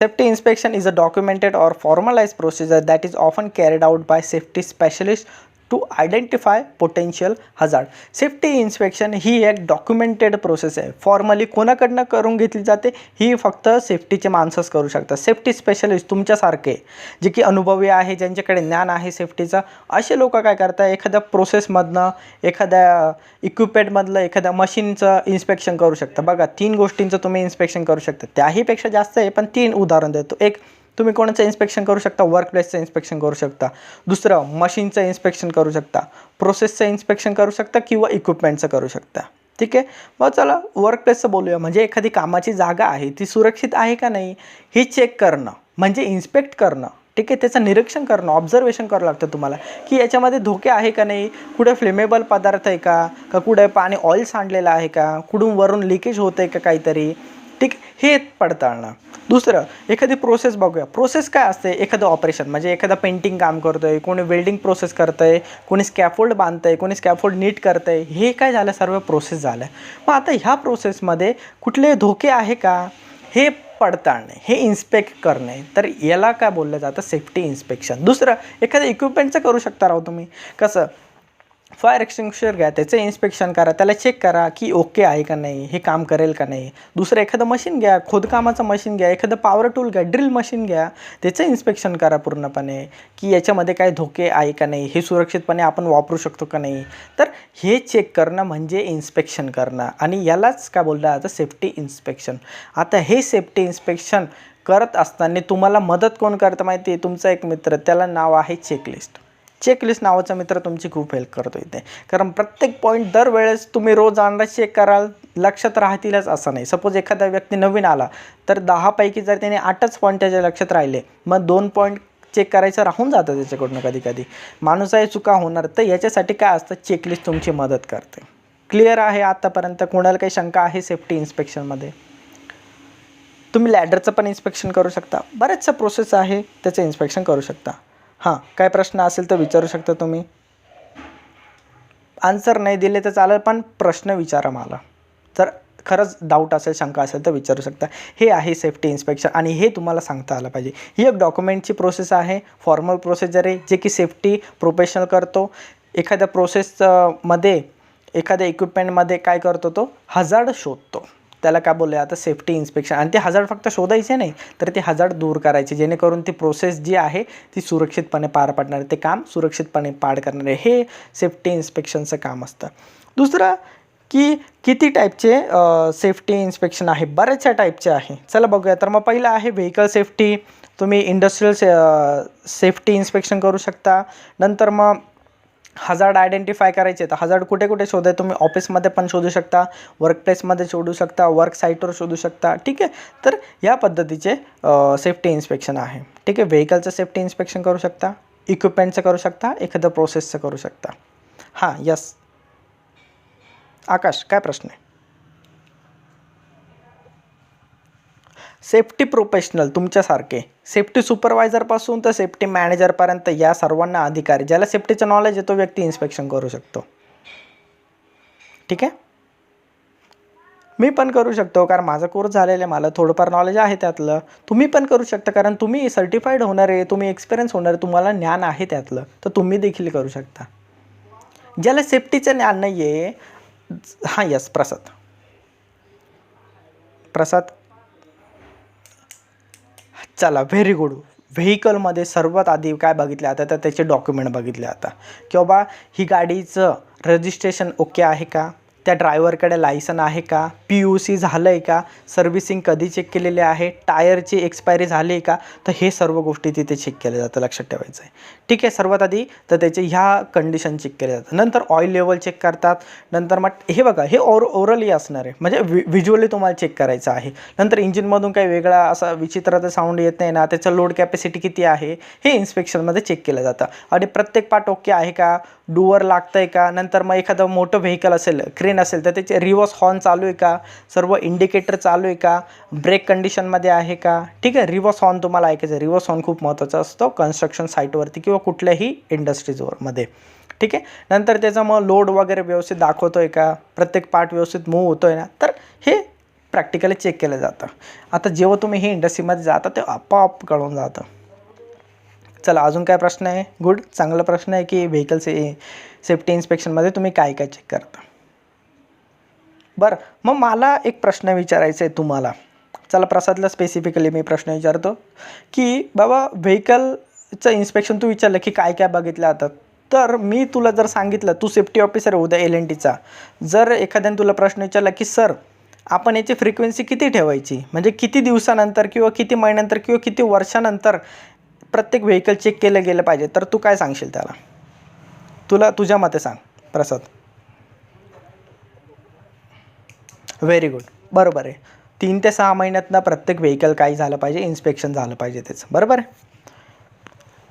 Safety inspection is a documented or formalized procedure that is often carried out by safety specialists to identify potential hazard. Safety inspection ही एक documented process आहे. Formally कोणाकडनं करून घेतली जाते ही फक्त सेफ्टीचे माणसंच करू शकतात. सेफ्टी स्पेशलिस्ट तुमच्यासारखे जे की अनुभवी आहे, ज्यांच्याकडे ज्ञान आहे सेफ्टीचं, असे लोक काय करतात, एखाद्या प्रोसेसमधनं, एखाद्या इक्विपमेंटमधलं, एखाद्या मशीनचं इन्स्पेक्शन करू शकता. बघा 3 गोष्टींचं तुम्ही इन्स्पेक्शन करू शकता. त्याहीपेक्षा जास्त आहे, पण 3 उदाहरण देतो. एक, तुम्ही कोणाचं इन्स्पेक्शन करू शकता, वर्क प्लेसचं इन्स्पेक्शन करू शकता. दुसरं, मशीनचं इन्स्पेक्शन करू शकता. प्रोसेसचं इन्स्पेक्शन करू शकता किंवा इक्विपमेंटचं करू शकता. ठीक आहे. मग चला वर्क प्लेसचं बोलूया. म्हणजे एखादी कामाची जागा आहे ती सुरक्षित आहे का नाही हे चेक करणं म्हणजे इन्स्पेक्ट करणं. ठीक आहे. त्याचं निरीक्षण करणं, ऑब्झर्वेशन करावं लागतं तुम्हाला की याच्यामध्ये धोके आहे का नाही, कुठे फ्लेमेबल पदार्थ आहे का, कुठे पाणी ऑइल सांडलेलं आहे का, कुठून वरून लिकेज होतं आहे का काहीतरी. ठीक, हे पडताळणं. दुसरं, एखादी प्रोसेस बघूया. प्रोसेस काय असते, एखादं ऑपरेशन म्हणजे एखादा पेंटिंग काम करतो आहे, कोणी वेल्डिंग प्रोसेस करतं आहे, कोणी स्कॅफोल्ड बांधतं आहे, कोणी स्कॅफोल्ड नीट करतं आहे. हे काय झालं, सर्व प्रोसेस झालं. मग आता ह्या प्रोसेसमध्ये कुठले धोके आहे का हे पडताळणे, हे इन्स्पेक्ट करणे, तर याला काय बोललं जातं, सेफ्टी इन्स्पेक्शन. दुसरं, एखाद्या इक्विपमेंटचं करू शकता राव तुम्ही. कसं, फायर एक्सटिंग्विशर घ्या, त्याचं इन्स्पेक्शन करा, त्याला चेक करा की ओके आहे का नाही, हे काम करेल का नाही. दुसरं, एखादं मशीन घ्या, खोदकामाचं मशीन घ्या, एखादं पॉवर टूल घ्या, ड्रिल मशीन घ्या, त्याचं इन्स्पेक्शन करा पूर्णपणे की याच्यामध्ये काय धोके आहे का नाही, हे सुरक्षितपणे आपण वापरू शकतो का नाही. तर हे चेक करणं म्हणजे इन्स्पेक्शन करणं आणि यालाच काय बोललं जातं, सेफ्टी इन्स्पेक्शन. आता हे सेफ्टी इन्स्पेक्शन करत असताना तुम्हाला मदत कोण करतं माहिती आहे, तुमचा एक मित्र, त्याला नाव आहे चेकलिस्ट. चेकलिस्ट नावाचा मित्र तुमची खूप हेल्प करतो इथे. कारण प्रत्येक पॉईंट दरवेळेस तुम्ही रोज आणला चेक कराल, लक्षात राहतीलच असं नाही. सपोज एखादा व्यक्ती नवीन आला तर 10पैकी जर त्याने 8च पॉईंट त्याच्या लक्षात राहिले, मग 2 पॉईंट चेक करायचं राहून जातं त्याच्याकडून. कधी कधी माणूसही चुका होणार. तर याच्यासाठी काय असतं, चेकलिस्ट तुमची मदत करते. क्लिअर आहे आतापर्यंत? कोणाला काही शंका आहे सेफ्टी इन्स्पेक्शनमध्ये? तुम्ही लॅडरचं पण इन्स्पेक्शन करू शकता. बरेचसं प्रोसेस आहे त्याचं इन्स्पेक्शन करू शकता. हां, काय प्रश्न असेल तर विचारू शकता तुम्ही. आन्सर नाही दिले तर चालेल, पण प्रश्न विचारा मला. जर खरंच डाऊट असेल, शंका असेल तर विचारू शकता. हे आहे सेफ्टी इन्स्पेक्शन आणि हे तुम्हाला सांगता आलं पाहिजे. ही एक डॉक्युमेंटची प्रोसेस आहे, फॉर्मल प्रोसिजर आहे, जे की सेफ्टी प्रोफेशनल करतो. एखाद्या प्रोसेसमध्ये, एखाद्या इक्विपमेंटमध्ये काय करतो, तो हजार्ड शोधतो. त्याला काय बोलूया आता, सेफ्टी इन्स्पेक्शन. आणि ते हजार्ड फक्त शोधायचे नाही, तर ते हजार्ड दूर करायचे, जेणेकरून ती प्रोसेस जी आहे ती सुरक्षितपणे पार पाडणार, ते काम सुरक्षितपणे पार करणारे, हे सेफ्टी इन्स्पेक्शनचं काम असतं. दुसरं की किती टाईपचे सेफ्टी इन्स्पेक्शन आहे, बऱ्याचशा टाईपचे आहे. चला बघूया. तर मग पहिलं आहे व्हेकल सेफ्टी. तुम्ही इंडस्ट्रियल सेफ्टी इन्स्पेक्शन करू शकता. नंतर मग हजार्ड आयडेंटिफाय करायचे, तर हजार्ड कुठे कुठे शोधाय, तुम्ही ऑफिसमध्ये पण शोधू शकता, वर्क प्लेसमध्ये शोधू शकता, वर्क साईटवर शोधू शकता. ठीक आहे. तर या पद्धतीचे सेफ्टी इन्स्पेक्शन आहे. ठीक आहे. व्हेकलचं सेफ्टी इन्स्पेक्शन करू शकता, इक्विपमेंटचं करू शकता, एखादं प्रोसेसचं करू शकता. हां, यस आकाश, काय प्रश्न आहे? सेफ्टी प्रोफेशनल तुमच्यासारखे, सेफ्टी सुपरवायझरपासून तर सेफ्टी मॅनेजरपर्यंत या सर्वांना अधिकारी, ज्याला सेफ्टीचं नॉलेज आहे तो व्यक्ती इन्स्पेक्शन करू शकतो. ठीक आहे. मी पण करू शकतो, कारण माझा कोर्स झालेला आहे, मला थोडंफार नॉलेज आहे त्यातलं. तुम्ही पण करू शकता, कारण तुम्ही सर्टिफाईड होणार आहे, तुम्ही एक्सपिरियन्स होणार आहे, तुम्हाला ज्ञान आहे त्यातलं, तर तुम्ही देखील करू शकता. ज्याला सेफ्टीचं ज्ञान नाही आहे. हां, यस प्रसाद. प्रसाद, चला व्हेरी गुड. व्हेकलमध्ये सर्वात आधी काय बघितलं आता, तर त्याचे डॉक्युमेंट बघितले आता, की बाबा ही गाडीचं रजिस्ट्रेशन ओके आहे का, त्या ड्रायव्हरकडे लायसन आहे का, PUC झालं आहे का, सर्व्हिसिंग कधी चेक केलेली आहे, टायरची एक्सपायरी झाली आहे का. तर हे सर्व गोष्टी तिथे चेक केल्या जातं, लक्षात ठेवायचं आहे. ठीक आहे. सर्वात आधी तर त्याचे ह्या कंडिशन चेक केल्या जातात. नंतर ऑइल लेवल चेक करतात. नंतर मग हे बघा, हे ओरली असणार आहे, म्हणजे व्हिज्युअली तुम्हाला चेक करायचं आहे. नंतर इंजिनमधून काही वेगळा असा विचित्राचा साऊंड येत नाही ना, त्याचं लोड कॅपॅसिटी किती आहे हे इन्स्पेक्शनमध्ये चेक केलं जातं. आणि प्रत्येक पार्ट ओके आहे का, डुअर लागतं आहे का. नंतर मग एखादं मोठं व्हेकल असेल, क्रेन असेल, तर त्याचे रिव्हर्स हॉर्न चालू आहे का, सर्व इंडिकेटर चालू आहे का, ब्रेक कंडिशनमध्ये आहे का. ठीक आहे. रिव्हर्स हॉर्न तुम्हाला ऐकायचं. रिव्हर्स हॉर्न खूप महत्त्वाचा असतो कन्स्ट्रक्शन साईटवरती किंवा कुठल्याही इंडस्ट्रीजमध्ये. ठीक आहे. नंतर त्याचा मग लोड वगैरे व्यवस्थित दाखवतो आहे का, प्रत्येक पार्ट व्यवस्थित मूव्ह होतो आहे ना, तर हे प्रॅक्टिकली चेक केलं जातं. आता जेव्हा तुम्ही ही इंडस्ट्रीमध्ये जाता ते आपोआप कळून जातं. चला अजून काय प्रश्न आहे? गुड, चांगला प्रश्न आहे की व्हेकल सेफ्टी इन्स्पेक्शनमध्ये तुम्ही काय काय चेक करता. बरं, मग मला एक प्रश्न विचारायचा आहे तुम्हाला. चला प्रसादला स्पेसिफिकली मी प्रश्न विचारतो की बाबा व्हेकलचं इन्स्पेक्शन तू विचारलं की काय काय बघितलं जातं. तर मी तुला जर सांगितलं, तू सेफ्टी ऑफिसर आहे उद्या LNTचा, जर एखाद्याने तुला प्रश्न विचारला की सर आपण याची फ्रिक्वेन्सी किती ठेवायची, म्हणजे किती दिवसानंतर किंवा किती महिन्यानंतर किंवा किती वर्षानंतर प्रत्येक व्हेकल चेक केलं गेलं पाहिजे, तर तू काय सांगशील त्याला? तुझ्या मते सांग प्रसाद. व्हेरी गुड, बरोबर आहे. 3 ते 6 महिन्यातनं प्रत्येक व्हेकल काय झालं पाहिजे, इन्स्पेक्शन झालं पाहिजे त्याचं, बरोबर आहे.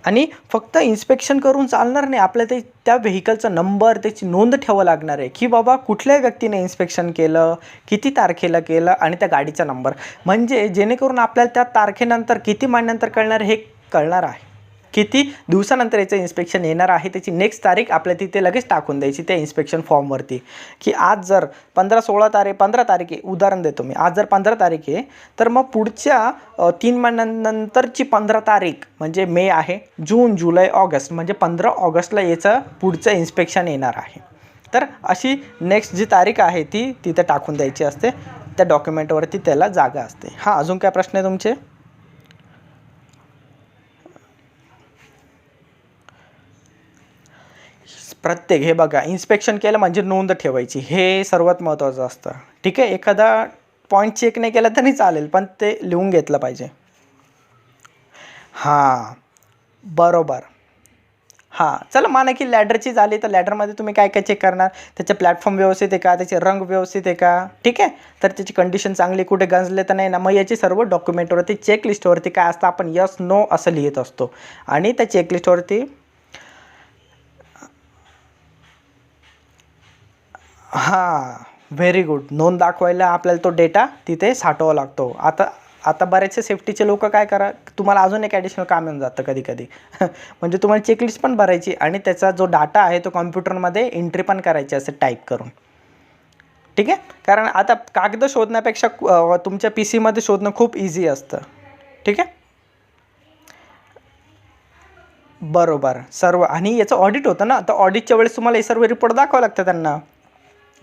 आणि फक्त इन्स्पेक्शन करून चालणार नाही, आपल्याला त्या व्हेकलचा नंबर, त्याची नोंद ठेवावं लागणार आहे की बाबा कुठल्या व्यक्तीने इन्स्पेक्शन केलं, किती तारखेला केलं आणि त्या गाडीचा नंबर, म्हणजे जेणेकरून आपल्याला त्या तारखेनंतर किती महिन्यानंतर कळणार हे कळणार आहे, किती दिवसानंतर याचं इन्स्पेक्शन येणार आहे, त्याची नेक्स्ट तारीख आपल्या तिथे लगेच टाकून द्यायची त्या इन्स्पेक्शन फॉर्मवरती की आज जर 15 तारीख आहे, उदाहरण देतो मी, आज जर 15 तारीख आहे तर मग पुढच्या 3 महिन्यानंतरची 15 तारीख म्हणजे मे आहे, जून, जुलै, ऑगस्ट, म्हणजे 15 ऑगस्टला याचं पुढचं इन्स्पेक्शन येणार आहे. तर अशी नेक्स्ट जी तारीख आहे ती तिथे टाकून द्यायची असते, त्या डॉक्युमेंटवरती त्याला जागा असते. हां, अजून काय प्रश्न आहे तुमचे? प्रत्येक, हे बघा, इन्स्पेक्शन केलं म्हणजे नोंद ठेवायची, हे सर्वात महत्त्वाचं असतं. ठीक आहे, एखादा पॉईंट चेक नाही केला तरी चालेल, पण ते लिहून घेतलं पाहिजे. हां, बरोबर. हां, चला माना की लॅडरची झाली, तर लॅडरमध्ये तुम्ही काय काय चेक करणार? त्याचे प्लॅटफॉर्म व्यवस्थित आहे का, त्याचे रंग व्यवस्थित आहे का, ठीक आहे, तर त्याची कंडिशन चांगली, कुठे गंजले तर नाही ना. मग याची सर्व डॉक्युमेंटवरती, चेकलिस्टवरती काय असतं, आपण यस नो असं लिहित असतो आणि त्या चेकलिस्टवरती हां, व्हेरी गुड, नोंद दाखवायला आपल्याला तो डेटा तिथे साठवावा लागतो. आता बरेचसे सेफ्टीचे लोक काय करा, तुम्हाला अजून एक ॲडिशनल काम येऊन जातं कधी कधी म्हणजे तुम्हाला चेकलिस्ट पण भरायची आणि त्याचा जो डाटा आहे तो कॉम्प्युटरमध्ये एंट्री पण करायची असते टाईप करून. ठीक आहे, कारण आता कागद शोधण्यापेक्षा तुमच्या PC मध्ये शोधणं खूप इझी असतं. ठीक आहे, बरोबर. सर्व, आणि याचं ऑडिट होतं ना, तर ऑडिटच्या वेळेस तुम्हाला हे सर्व रिपोर्ट दाखवावं लागतं त्यांना,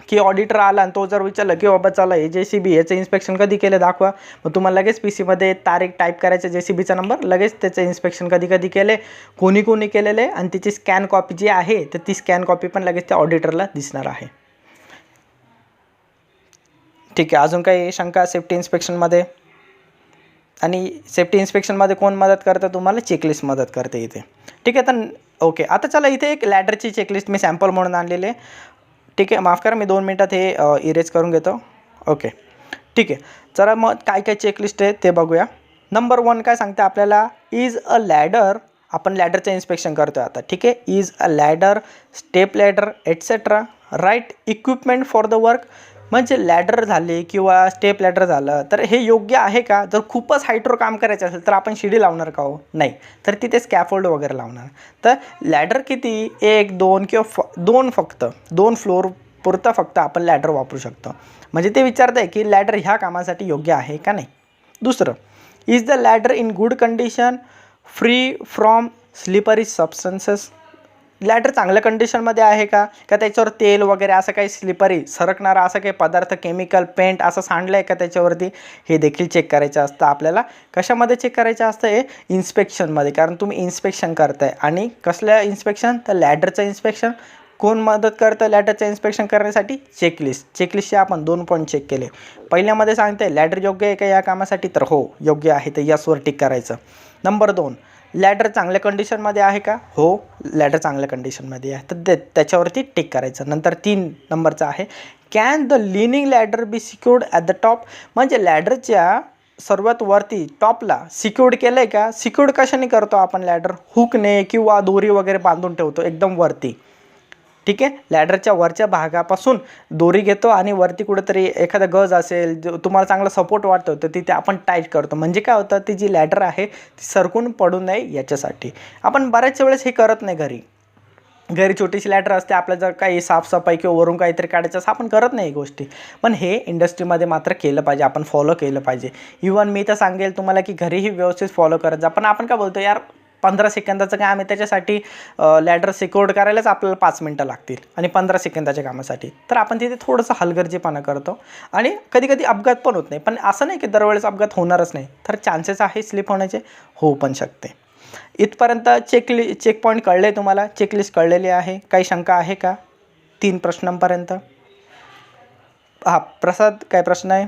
की ऑडिटर आला आणि तो जर विचारलं की बाबा चला हे JCB याचं इन्स्पेक्शन कधी केलं दाखवा, मग तुम्हाला लगेच PC मध्ये तारीख टाईप करायचं, JCBचा नंबर, लगेच त्याचं इन्स्पेक्शन कधी कधी केले, कोणी केलेलं आहे, आणि त्याची स्कॅन कॉपी जी आहे तर ती स्कॅन कॉपी पण लगेच त्या ऑडिटरला दिसणार आहे. ठीक आहे, अजून काही शंका सेफ्टी इन्स्पेक्शनमध्ये? आणि सेफ्टी इन्स्पेक्शनमध्ये कोण मदत करतं तुम्हाला? चेकलिस्ट मदत करते इथे. ठीक आहे, तर ओके, आता चला इथे एक लॅडरची चेकलिस्ट मी सॅम्पल म्हणून आणलेले आहे. ठीक आहे, माफ करा, मी 2 मिनटात हे इरेज करून घेतो. ओके, ठीक आहे, चला मग काय काय चेकलिस्ट आहे ते बघूया. नंबर 1 काय सांगते आपल्याला? इज अ लॅडर, आपण लॅडरचं इन्स्पेक्शन करतो आता. ठीक आहे, is a ladder, step ladder etcetera, right equipment for the work, म्हणजे लॅडर झाले किंवा स्टेप लॅडर झालं तर हे योग्य आहे का? जर खूपच हाईटवर काम करायचं असेल तर आपण शिडी लावणार का हो? नाही, तर तिथे स्कॅफोल्ड वगैरे लावणार. तर लॅडर किती? 1, 2 किंवा 2, फक्त 2 फ्लोअर पुरता फक्त आपण लॅडर वापरू शकतो. म्हणजे ते विचारत आहे की लॅडर ह्या कामासाठी योग्य आहे का नाही. दुसरं, is the ladder in good condition, free from slippery substances, ladder चांगल्या कंडिशनमध्ये आहे का त्याच्यावर तेल वगैरे असं काही स्लिपरी सरकणारा असं काही पदार्थ, केमिकल, पेंट असं सांडलं आहे का त्याच्यावरती, हे देखील चेक करायचं असतं आपल्याला. कशामध्ये चेक करायचं असतं? हे इन्स्पेक्शनमध्ये, कारण तुम्ही इन्स्पेक्शन करताय. आणि कसलं इन्स्पेक्शन? तर लॅडरचं इन्स्पेक्शन. कोण मदत करतं लॅडरचं इन्स्पेक्शन करण्यासाठी? चेकलिस्टचे आपण 2 पॉईंट चेक केले. पहिल्यामध्ये सांगते लॅडर योग्य आहे का या कामासाठी, तर हो योग्य आहे, तर यसवर टिक करायचं. नंबर 2, लॅडर चांगल्या कंडिशनमध्ये आहे का? हो, लॅडर चांगल्या कंडिशनमध्ये आहे, तर त्याच्यावरती टिक करायचं. नंतर 3 नंबरचा आहे, can the leaning ladder be secured at the top, म्हणजे लॅडरच्या सर्वात वरती टॉपला सिक्युर्ड केलं आहे का? सिक्युर्ड कशाने करतो आपण लॅडर? हुकने किंवा दोरी वगैरे बांधून ठेवतो एकदम वरती. ठीक आहे, लॅडरच्या वरच्या भागापासून दोरी घेतो आणि वरती कुठेतरी एखादा गज असेल, जो तुम्हाला चांगला सपोर्ट वाटतो, तर तिथे आपण टाईट करतो. म्हणजे काय होतं, ती जी लॅडर आहे ती सरकून पडू नये याच्यासाठी. आपण बऱ्याच वेळेस हे करत नाही घरी. घरी छोटीशी लॅडर असते, आपल्या जर काही साफसफाई किंवा वरून काहीतरी काढायचं असं आपण करत नाही गोष्टी, पण हे इंडस्ट्रीमध्ये मात्र केलं पाहिजे, आपण फॉलो केलं पाहिजे. इवन मी तर सांगेल तुम्हाला की घरीही व्यवस्थित फॉलो करत जा. पण आपण काय बोलतो यार 15 सेकंदाचं काम आहे, त्याच्यासाठी लॅडर सिक्युअर्ड करायलाच आपल्याला 5 मिनटं लागतील आणि 15 सेकंदाच्या कामासाठी, तर आपण तिथे थोडंसं हलगर्जीपणा करतो आणि कधी कधी अपघात पण होत नाही. पण असं नाही की दरवेळेस अपघात होणारच नाही, तर चान्सेस आहे स्लिप होण्याचे, होऊ पण शकते. इथपर्यंत चेक पॉईंट कळले तुम्हाला, चेकलिस्ट कळलेली आहे. काही शंका आहे का 3 प्रश्नांपर्यंत? हां प्रसाद, काय प्रश्न आहे?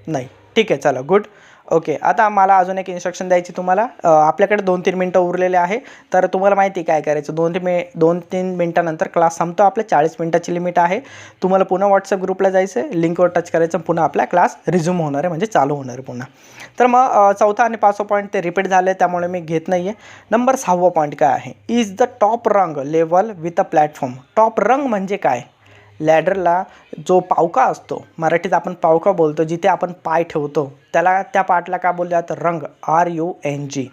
नाही, ठीक आहे, चला गुड. ओके, आता मला अजून एक इन्स्ट्रक्शन द्यायची तुम्हाला. आपल्याकडे 2-3 मिनटं उरलेले आहे, तर तुम्हाला माहिती काय करायचं, 2-3 मिनटानंतर क्लास संपतो. आपल्या 40 मिनटाची लिमिट आहे. तुम्हाला पुन्हा व्हॉट्सअप ग्रुपला जायचं आहे, लिंकवर टच करायचं, पुन्हा आपला क्लास रिझ्यूम होणार आहे, म्हणजे चालू होणार आहे पुन्हा. तर मग चौथा आणि 5वा पॉईंट ते रिपीट झाले, त्यामुळे मी घेत नाही आहे. नंबर 6वा पॉईंट काय आहे, इज द टॉप रंग level with a platform. Top रंग म्हणजे काय? लॅडरला जो पावका असतो, मराठीत आपण पावका बोलतो, जिथे आपण पाय ठेवतो त्याला, त्या पार्टला काय बोलतात? रंग, RUNG.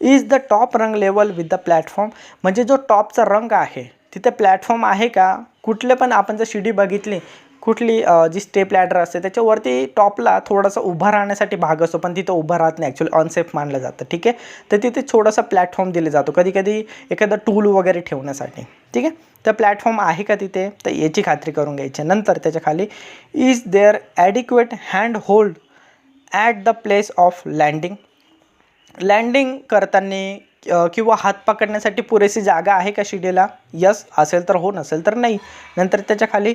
इज द टॉप रंग लेवल विथ द प्लॅटफॉर्म, म्हणजे जो टॉपचा रंग आहे तिथे प्लॅटफॉर्म आहे का? कुठले पण आपण जर शिडी बघितली, कुठली जी स्टेप लॅडर असते त्याच्यावरती टॉपला थोडासा उभा राहण्यासाठी भाग असतो, पण तिथं उभं राहत नाही, ॲक्च्युअली अनसेफ मानलं जातं. ठीक आहे, तर तिथे थोडासा प्लॅटफॉर्म दिले जातो, कधी कधी एखादा टूल वगैरे ठेवण्यासाठी. ठीक आहे, तर प्लॅटफॉर्म आहे का तिथे, तर याची खात्री करून घ्यायची. नंतर त्याच्या खाली is there adequate hand hold at the place of landing. Landing करताना किंवा हात पकडण्यासाठी पुरेशी जागा आहे का शिडीला? यस असेल तर हो, नसेल तर नाही. नंतर त्याच्या खाली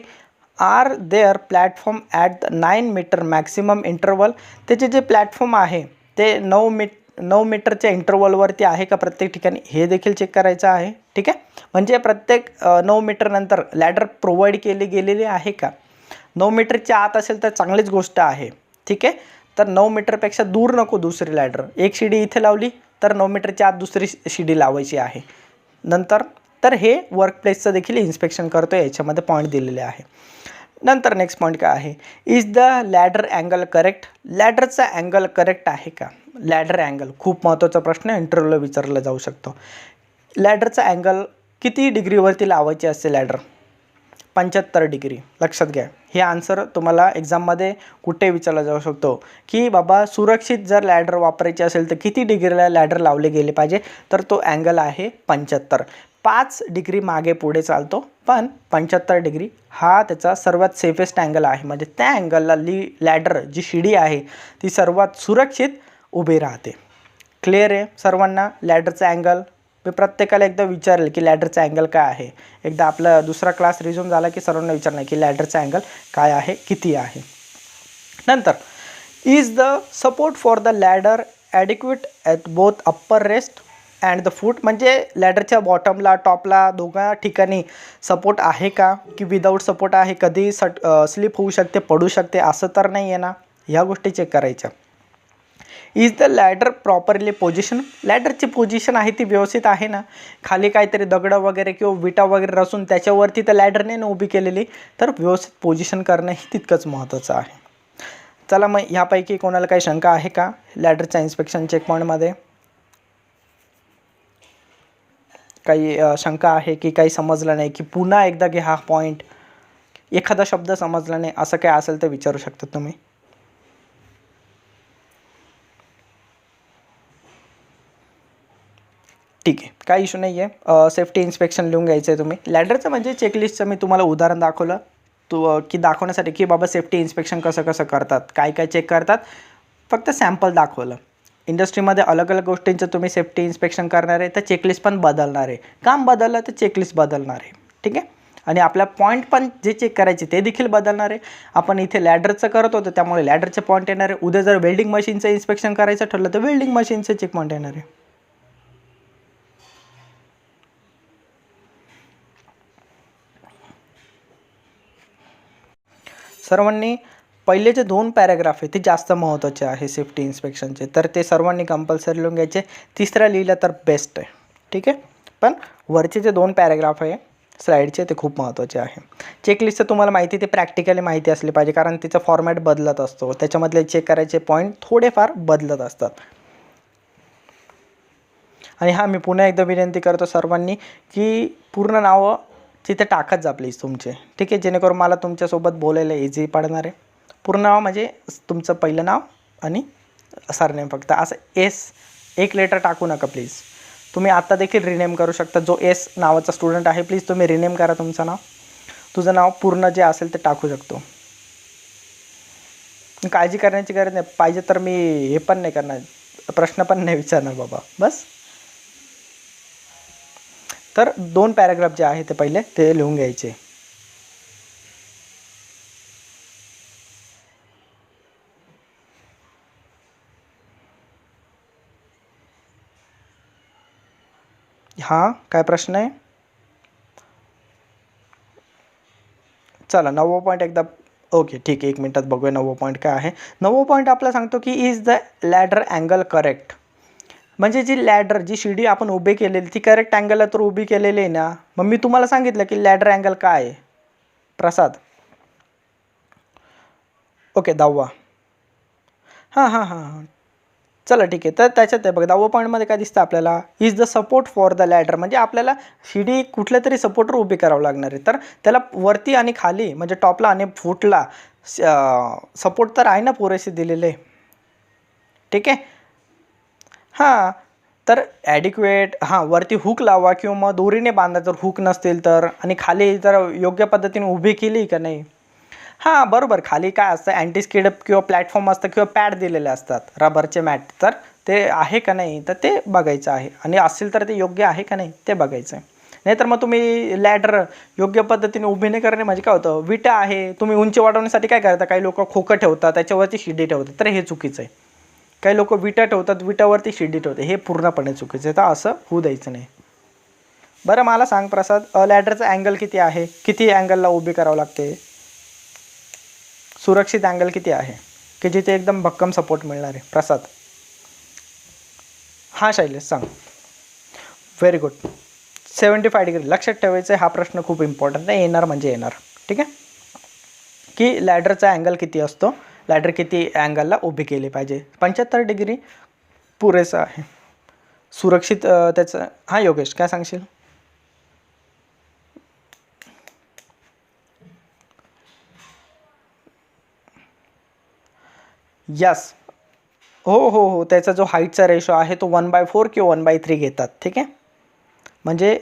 are there platform at 9 metre maximum interval. त्याचे जे प्लॅटफॉर्म आहे ते 9 मीटरच्या इंटरवलवरती आहे का प्रत्येक ठिकाणी, हे देखील चेक करायचं आहे. ठीक आहे, म्हणजे प्रत्येक 9 मीटरनंतर लॅडर प्रोव्हाइड केली गेलेली आहे का? 9 मीटरच्या आत असेल तर चांगलीच गोष्ट आहे. ठीक आहे, तर 9 मीटरपेक्षा दूर नको दुसरी लॅडर. एक शिडी इथे लावली तर 9 मीटरच्या आत दुसरी शिडी लावायची आहे. नंतर तर हे वर्कप्लेसचं देखील इन्स्पेक्शन करतो, याच्यामध्ये पॉईंट दिलेले आहे. नंतर नेक्स्ट पॉईंट काय आहे, is the ladder angle correct. लॅडरचा अँगल करेक्ट आहे का? लॅडर अँगल खूप महत्त्वाचा प्रश्न, इंटरव्ह्यूला विचारला जाऊ शकतो. लॅडरचा अँगल किती डिग्रीवरती लावायची असते लॅडर? 75 डिग्री. लक्षात घ्या, हे आन्सर तुम्हाला एक्झाममध्ये कुठे विचारला जाऊ शकतो की बाबा सुरक्षित जर लॅडर वापरायची असेल तर किती डिग्रीला लॅडर लावले गेले पाहिजे, तर तो अँगल आहे 75. 5 डिग्री मागे पुढे चालतो, पण 75 डिग्री हा त्याचा सर्वात सेफेस्ट अँगल आहे. म्हणजे त्या अँगलला लॅडर जी शिडी आहे ती सर्वात सुरक्षित उभी राहते. क्लिअर आहे सर्वांना? लॅडरचा अँगल मी प्रत्येकाला एकदा विचारेल की लॅडरचा अँगल काय आहे. एकदा आपला दुसरा क्लास रिझ्यूम झाला की सर्वांना विचारणार की लॅडरचा अँगल काय आहे, किती आहे. नंतर is the support for the ladder adequate at both upper rest and the फूट. म्हणजे लॅडरच्या बॉटमला टॉपला दोघा ठिकाणी सपोर्ट आहे का, की विदाऊट सपोर्ट आहे, कधी स्लिप होऊ शकते, पडू शकते, असं तर नाही आहे ना, ह्या गोष्टी चेक करायच्या. Is the ladder properly position. लॅडरची पोझिशन आहे ती व्यवस्थित आहे ना, खाली काहीतरी दगडं वगैरे किंवा विटा वगैरे रचून त्याच्यावरती तर लॅडरने ना उभी केलेली, तर व्यवस्थित पोझिशन करणं ही तितकंच महत्त्वाचं आहे. चला मग ह्यापैकी कोणाला काही शंका आहे का लॅडरच्या इन्स्पेक्शन चेक पॉईंटमध्ये? काही शंका आहे की काही समजलं नाही, की पुन्हा एकदा घे हा पॉईंट, एखादा शब्द समजला नाही, असं काय असेल तर विचारू शकता तुम्ही. ठीक आहे, काही इश्यू नाही आहे. सेफ्टी इन्स्पेक्शन लिहून घ्यायचं आहे तुम्ही. लॅडरचं म्हणजे चेकलिस्टचं मी तुम्हाला उदाहरण दाखवलं की दाखवण्यासाठी की बाबा सेफ्टी इन्स्पेक्शन कसं कसं करतात, काय काय चेक करतात, फक्त सॅम्पल दाखवलं. इंडस्ट्रीमध्ये अलग अलग गोष्टींचं तुम्ही सेफ्टी इन्स्पेक्शन करणार आहे, तर चेकलिस्ट पण बदलणार आहे. काम बदललं तर चेकलिस्ट बदलणार आहे. ठीक आहे, आणि आपल्या पॉईंट पण जे चेक करायचे ते देखील बदलणार आहे. आपण इथे लॅडरचं करत होतो त्यामुळे लॅडरचे पॉईंट येणार आहे. उद्या जर वेल्डिंग मशीनचं इन्स्पेक्शन करायचं ठरलं तर वेल्डिंग मशीनचे चेक पॉईंट येणार आहे. सर्वांनी पहिले जे 2 पॅराग्राफ आहे ते जास्त महत्त्वाचे आहे सेफ्टी इन्स्पेक्शनचे, तर ते सर्वांनी कंपल्सरी लिहून घ्यायचे. तिसरा लिहिलं तर बेस्ट आहे. ठीक आहे, पण वरचे जे 2 पॅराग्राफ आहे स्लाईडचे ते खूप महत्त्वाचे आहे. चेकलिस्टचं तुम्हाला माहिती, ते प्रॅक्टिकली माहिती असली पाहिजे, कारण तिचा फॉर्मॅट बदलत असतो, त्याच्यामधले चेक करायचे पॉईंट थोडेफार बदलत असतात. आणि हां, मी पुन्हा एकदा विनंती करतो सर्वांनी की पूर्ण नावं तिथे टाकत जा प्लीज तुमचे, ठीक आहे, जेणेकरून मला तुमच्यासोबत बोलायला इझी पडणार आहे. पूर्ण नाव म्हणजे तुमचं पहिलं नाव आणि सरनेम, फक्त असं एस एक लेटर टाकू नका प्लीज. तुम्ही आत्ता देखील रिनेम करू शकता. जो एस नावाचा स्टुडंट आहे प्लीज तुम्ही रिनेम करा तुमचं नाव. तुझं नाव पूर्ण जे असेल ते टाकू शकतो. काळजी करण्याची गरज नाही. पाहिजे तर मी हे पण नाही करणार, प्रश्न पण नाही विचारणार बाबा, बस. तर 2 पॅराग्राफ जे आहे ते पहिले ते लिहून घ्यायचे. हां, काय प्रश्न आहे? चला 9वा पॉईंट एकदा. ओके ठीक आहे, 1 मिनिटात बघूया 9वा पॉईंट काय आहे. 9वा पॉईंट आपल्याला सांगतो की is the ladder angle correct. म्हणजे जी लॅडर, जी शिडी आपण उभी केलेली ती करेक्ट अँगलला तर उभी केलेली आहे ना. मग मी तुम्हाला सांगितलं की लॅडर अँगल काय आहे प्रसाद. ओके 10वा. हां हां हां हां चला ठीक आहे. तर त्याच्यात आहे बघा 10वा पॉईंटमध्ये काय दिसतं आपल्याला, is the support for the ladder. म्हणजे आपल्याला शिडी कुठल्या तरी सपोर्टवर उभी करावं लागणार आहे. तर त्याला वरती आणि खाली म्हणजे टॉपला आणि फूटला सपोर्ट तर आहे ना पुरेसे दिलेले, ठीक आहे. हां, तर ॲडिक्वेट, हां, वरती हुक लावा किंवा मग दोरीने बांधा जर हुक नसतील तर. आणि खाली जर योग्य पद्धतीने उभी केली का नाही. हां, बरोबर. खाली काय असतं, अँटी स्किड किंवा प्लॅटफॉर्म असतं किंवा पॅड दिलेले असतात रबरचे मॅट. तर ते आहे का नाही तर ते बघायचं आहे, आणि असेल तर ते योग्य आहे का नाही ते बघायचं आहे. नाहीतर मग तुम्ही लॅडर योग्य पद्धतीने उभी नाही करणे म्हणजे काय होतं, विटा आहे, तुम्ही उंची वाढवण्यासाठी काय करता, काही लोक खोकं ठेवतात त्याच्यावरती शिडी ठेवतात, तर हे चुकीचं आहे. काही लोक विटा ठेवतात विटावरती शिडी ठेवते, हे पूर्णपणे चुकीचं आहे. तर असं होऊ द्यायचं नाही. बरं मला सांग प्रसाद, लॅडरचा अँगल किती आहे, किती अँगलला उभी करावं लागते, सुरक्षित अँगल किती आहे की जिथे एकदम भक्कम सपोर्ट मिळणार आहे प्रसाद. हां शैलेश सांग. Very good. 75 डिग्री लक्षात ठेवायचं आहे. हा प्रश्न खूप इम्पॉर्टंट आहे, येणार म्हणजे येणार, ठीक आहे. की लॅडरचा अँगल किती असतो, लॅडर किती अँगलला उभी केली पाहिजे. 75 डिग्री पुरेसं आहे सुरक्षित त्याचं. हां योगेश काय सांगशील. यस, हो हो हो, त्याचा जो हाईटचा रेशो आहे तो 1/4 किंवा 1/3 घेतात, ठीक आहे. म्हणजे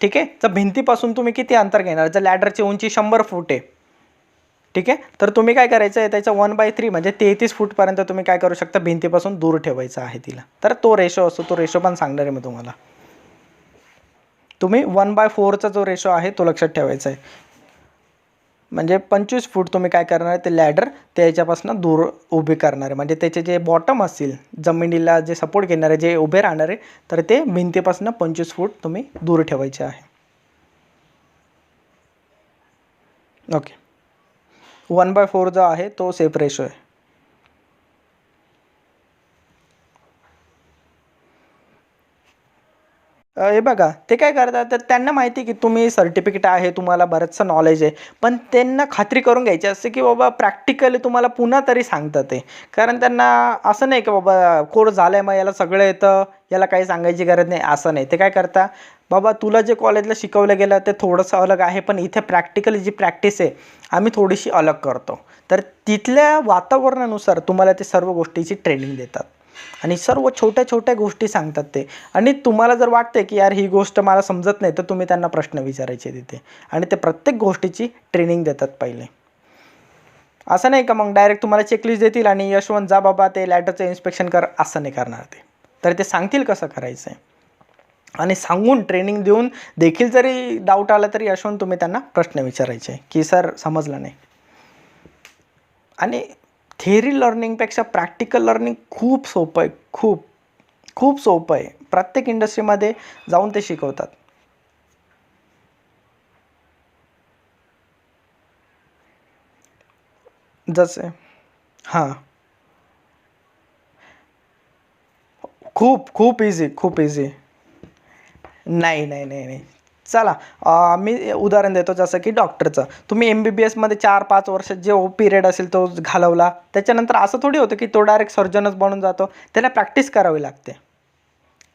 ठीक आहे, तर भिंतीपासून तुम्ही किती अंतर घेणार, जर लॅडरची उंची 100 फूट आहे, ठीक आहे, तर तुम्ही काय करायचं आहे, त्याचा 1/3 म्हणजे 33 फूटपर्यंत तुम्ही काय करू शकता, भिंतीपासून दूर ठेवायचं आहे तिला. तर तो रेशो असतो, तो रेशो पण सांगणार आहे मी तुम्हाला. तुम्ही 1/4चा जो रेशो आहे तो लक्षात ठेवायचा आहे. म्हणजे 25 फूट तुम्ही काय करणार आहे, ते लॅडर त्याच्यापासून दूर उभी करणार आहे. म्हणजे त्याचे जे बॉटम असतील, जमिनीला जे सपोर्ट घेणारे जे उभे राहणार आहे, तर ते भिंतीपासून 25 फूट तुम्ही दूर ठेवायचे आहे. ओके. 1/4 जो आहे तो सेफ रेशो आहे. हे बघा ते काय करतात, तर त्यांना माहिती आहे की तुम्ही सर्टिफिकेट आहे, तुम्हाला बरंचसं नॉलेज आहे, पण त्यांना खात्री करून घ्यायची असते की बाबा प्रॅक्टिकली तुम्हाला पुन्हा तरी सांगतात ते. कारण त्यांना असं नाही की बाबा कोर्स झाला आहे मग याला सगळं येतं, याला काही सांगायची गरज नाही, असं नाही. ते काय करता, बाबा तुला जे कॉलेजला शिकवलं गेलं ते थोडंसं अलग आहे, पण इथे प्रॅक्टिकली जी प्रॅक्टिस आहे आम्ही थोडीशी अलग करतो. तर तिथल्या वातावरणानुसार तुम्हाला ते सर्व गोष्टीची ट्रेनिंग देतात आणि सर्व छोट्या छोट्या गोष्टी सांगतात ते. आणि तुम्हाला जर वाटते की यार ही गोष्ट मला समजत नाही, तर तुम्ही त्यांना प्रश्न विचारायचे तिथे, आणि ते प्रत्येक गोष्टीची ट्रेनिंग देतात पहिले. असं नाही का मग डायरेक्ट तुम्हाला चेकलिस्ट देतील आणि यशवंत जा बाबा ते लॅडरचं इन्स्पेक्शन कर, असं नाही करणार ते. तर ते सांगतील कसं करायचं आहे, आणि सांगून ट्रेनिंग देऊन देखील जरी डाऊट आला तरी यशवंत तुम्ही त्यांना प्रश्न विचारायचे की सर समजलं नाही. आणि थेअरी लर्निंगपेक्षा प्रॅक्टिकल लर्निंग खूप सोपं आहे, खूप खूप सोपं आहे. प्रत्येक इंडस्ट्रीमध्ये जाऊन ते शिकवतात. जसे हां, खूप खूप इझी, खूप इझी. नाही नाही नाही नाही चला, मी उदाहरण देतो जसं की डॉक्टरचं. तुम्ही MBBSमध्ये 4-5 वर्ष जो पिरियड असेल तो घालवला, त्याच्यानंतर असं थोडी होतं की तो डायरेक्ट सर्जनच बनून जातो. त्याला प्रॅक्टिस करावी लागते.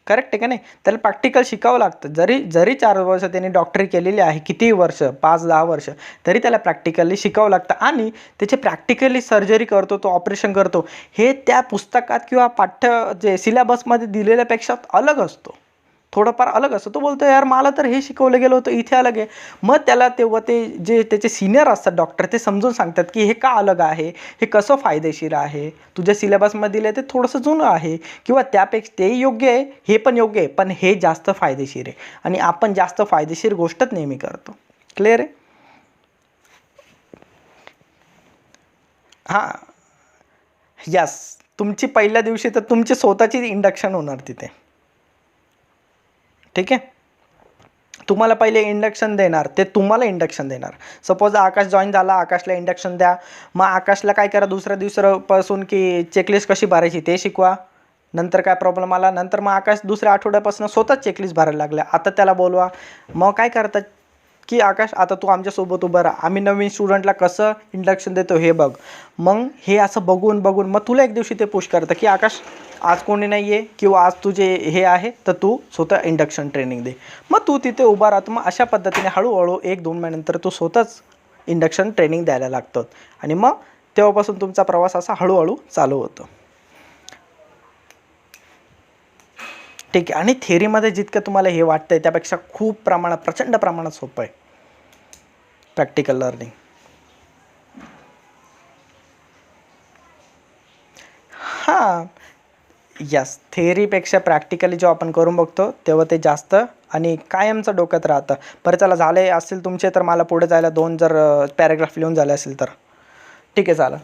करेक्ट आहे का नाही? त्याला प्रॅक्टिकल शिकावं लागतं. जरी जरी 4 वर्ष त्यांनी डॉक्टरी केलेली आहे, कितीही वर्ष 5-10 वर्ष, तरी त्याला प्रॅक्टिकली शिकावं लागतं आणि त्याचे प्रॅक्टिकली सर्जरी करतो, तो ऑपरेशन करतो, हे त्या पुस्तकात किंवा जे सिलेबसमध्ये दिलेल्यापेक्षा अलग असतो, थोडंफार अलग असतं. तो बोलतो यार मला तर हे शिकवलं गेलं होतं, इथे अलग आहे. मग त्याला तेव्हा ते जे त्याचे सिनियर असतात डॉक्टर, ते समजून सांगतात की हे का अलग आहे, हे कसं फायदेशीर आहे, तुझ्या सिलेबसमध्ये दिलं ते थोडंसं जुनं आहे किंवा त्यापेक्षा ते योग्य आहे, हे पण योग्य आहे, पण हे जास्त फायदेशीर आहे. आणि आपण जास्त फायदेशीर गोष्टच नेहमी करतो. क्लिअर आहे? हां, यस. तुमची पहिल्या दिवशी तर तुमची स्वतःची इंडक्शन होणार तिथे. ठीक आहे. तुम्हाला पहिले इंडक्शन देणार, ते तुम्हाला इंडक्शन देणार. सपोज आकाश जॉईन झाला, आकाशला इंडक्शन द्या. मग आकाशला काय करा, दुसऱ्या दिवसापासून की चेकलिस्ट कशी भरायची ते शिकवा. नंतर काय प्रॉब्लेम आला, नंतर मग आकाश दुसऱ्या आठवड्यापासून स्वतःच चेकलिस्ट भरायला लागला. आता त्याला बोलवा. मग काय करतात की आकाश आता तू आमच्यासोबत उभं राहा, आम्ही नवीन स्टुडंटला कसं इंडक्शन देतो हे बघ. मग हे असं बघून बघून मग तुला एक दिवशी ते पुश करतं की आकाश आज कोणी नाही आहे किंवा आज तुझे हे आहे तर तू स्वतः इंडक्शन ट्रेनिंग दे. मग तू तिथे उभा राहतो. मग अशा पद्धतीने हळूहळू 1-2 महिन्यानंतर तू स्वतःच इंडक्शन ट्रेनिंग द्यायला लागतो आणि मग तेव्हापासून तुमचा प्रवास असा हळूहळू चालू होतो. ठीक आहे. आणि थेअरीमध्ये जितकं तुम्हाला हे वाटतंय त्यापेक्षा खूप प्रमाणात, प्रचंड प्रमाणात सोपं आहे प्रॅक्टिकल लर्निंग. हां, यस. थेअरीपेक्षा प्रॅक्टिकली जेव्हा आपण करून बघतो तेव्हा ते जास्त आणि कायमचं डोक्यात राहतं. बरं चला, झाले असतील तुमचे तर मला पुढे जायला 2 जर पॅराग्राफ लिहून झाले असेल तर ठीक आहे, चालेल.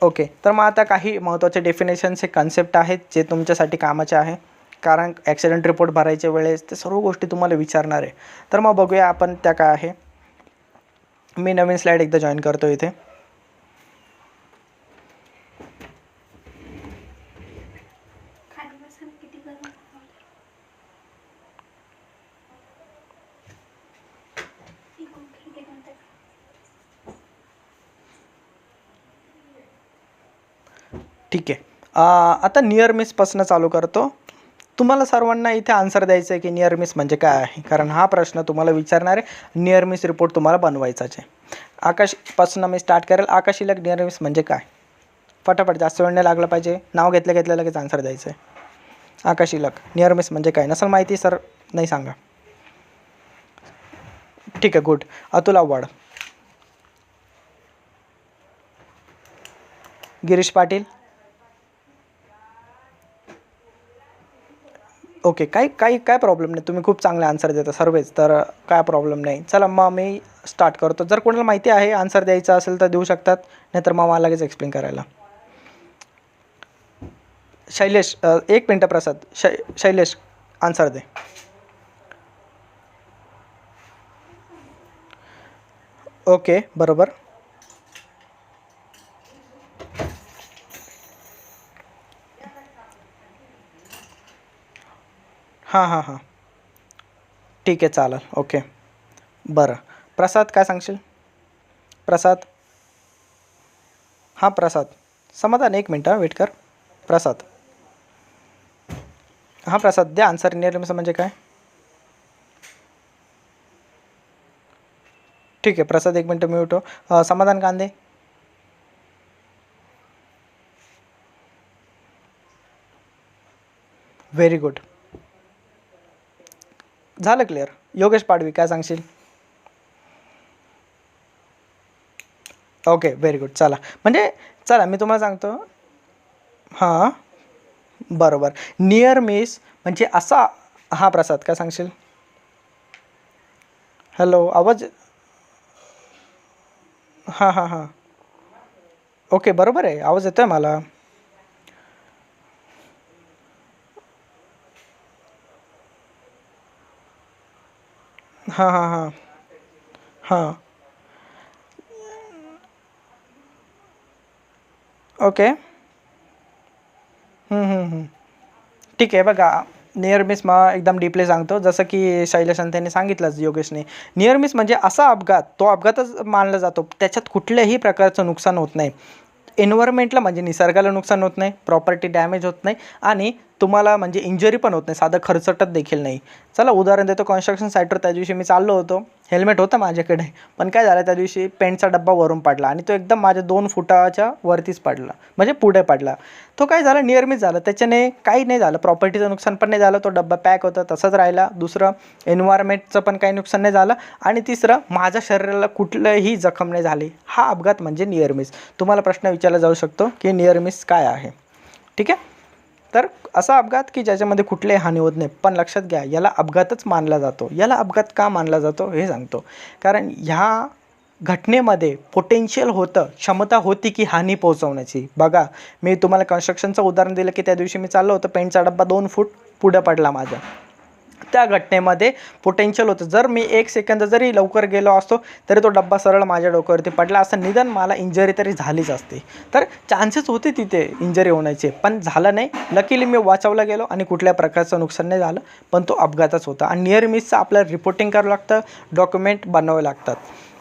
ओके, तर मग आता काही महत्त्वाचे डेफिनेशन्स हे कन्सेप्ट आहेत जे तुमच्यासाठी कामाचे आहे. कारण ॲक्सिडेंट रिपोर्ट भरायच्या वेळेस ते सर्व गोष्टी तुम्हाला विचारणार आहे. तर मग बघूया आपण त्या काय आहे. मी नवीन स्लाईड एकदा जॉईन करतो इथे. ठीक आहे. आता नियर मिसपासून चालू करतो. तुम्हाला सर्वांना इथे आन्सर द्यायचं आहे की नियर मिस म्हणजे काय आहे, कारण हा प्रश्न तुम्हाला विचारणार आहे. नियर मिस रिपोर्ट तुम्हाला बनवायचाच आहे. आकाशपासून मी स्टार्ट करेल. आकाश इलक नियर मिस म्हणजे काय? फटाफट, जास्त वेळ नाही लागला पाहिजे. नाव घेतल्या लगेच आन्सर द्यायचं आहे. आकाश इलक नियर मिस म्हणजे काय? नसेल माहिती सर नाही सांगा. ठीक आहे, गुड. अतुल आव्हाड, गिरीश पाटील. ओके, काय प्रॉब्लेम नाही. तुम्ही खूप चांगले आन्सर देता सर्वच, तर काय प्रॉब्लेम नाही. चला मग मी स्टार्ट करतो. जर कोणाला माहिती आहे आन्सर द्यायचा असेल तर देऊ शकतात, नाहीतर मग मला लगेच एक्सप्लेन करायला. शैलेश, 1 मिनटं प्रसाद. शैलेश आन्सर दे. ओके, बरोबर. हां. ठीक आहे, चालेल. ओके, बरं. प्रसाद काय सांगशील? प्रसाद. हां, प्रसाद. समाधान 1 मिनटं वेट कर. प्रसाद. हां प्रसाद, द्या आन्सर. नियर मिस म्हणजे काय? ठीक आहे प्रसाद, 1 मिनटं मी उठो. समाधान कांदे. व्हेरी गुड, झालं क्लिअर. योगेश पाडवी काय सांगशील? Okay, very good. चला म्हणजे चला मी तुम्हाला सांगतो. हां, बरोबर. नियर मिस म्हणजे असा. हां प्रसाद काय सांगशील? हॅलो, आवाज. हां. ओके, बरोबर आहे, आवाज येतो आहे मला. हां. ओके. ठीक आहे, बघा. नियर मिस मग एकदम डीपली सांगतो. जसं की शैलेशांत त्यांनी सांगितलंच योगेशने. नियर मिस म्हणजे असा अपघात, तो अपघातच मानला जातो. त्याच्यात कुठल्याही प्रकारचं नुकसान होत नाही. एन्व्हायरमेंटला म्हणजे निसर्गाला नुकसान होत नाही, प्रॉपर्टी डॅमेज होत नाही आणि तुम्हाला म्हणजे इंजरी पण होत नाही, साधं खरचटत देखील नाही. चला उदाहरण देतो. कन्स्ट्रक्शन साईटवर त्या दिवशी मी चाललो होतो, हेल्मेट होतं माझ्याकडे, पण काय झालं त्या दिवशी पेंटचा डब्बा वरून पडला आणि तो एकदम माझ्या 2 फुटाच्या वरतीच पडला, म्हणजे पुढे पडला. तो काय झाला, नियर मिस झाला. त्याच्याने काही नाही झालं, प्रॉपर्टीचं नुकसान पण नाही झालं, तो डब्बा पॅक होता तसंच राहिला. दुसरं, एन्व्हायरमेंटचं पण काही नुकसान नाही झालं. आणि तिसरं, माझ्या शरीराला कुठलंही जखम नाही झाली. हा अपघात म्हणजे नियर मिस. तुम्हाला प्रश्न विचारला जाऊ शकतो की नियर मिस काय आहे, ठीक आहे. तर असा अपघात की ज्याच्यामध्ये कुठलीही हानी होत नाही, पण लक्षात घ्या याला अपघातच मानला जातो. याला अपघात का मानला जातो हे सांगतो. कारण ह्या घटनेमध्ये पोटेन्शियल होतं, क्षमता होती की हानी पोहोचवण्याची. बघा, मी तुम्हाला कन्स्ट्रक्शनचं उदाहरण दिलं की त्या दिवशी मी चाललो होतो, पेंटचा डब्बा 2 फूट पुढे पडला माझा. त्या घटनेमध्ये पोटेन्शियल होतं. जर मी 1 सेकंद जरी लवकर गेलो असतो तरी तो डब्बा सरळ माझ्या डोक्यावरती पडला असं, निदान मला इंजरी तरी झालीच असते. तर चान्सेस होते तिथे इंजरी होण्याचे, पण झालं नाही. लकीली मी वाचवला गेलो आणि कुठल्या प्रकारचं नुकसान नाही झालं, पण तो अपघातच होता. आणि नियर मिसचं आपल्याला रिपोर्टिंग करावं लागतं, डॉक्युमेंट बनवावे लागतात.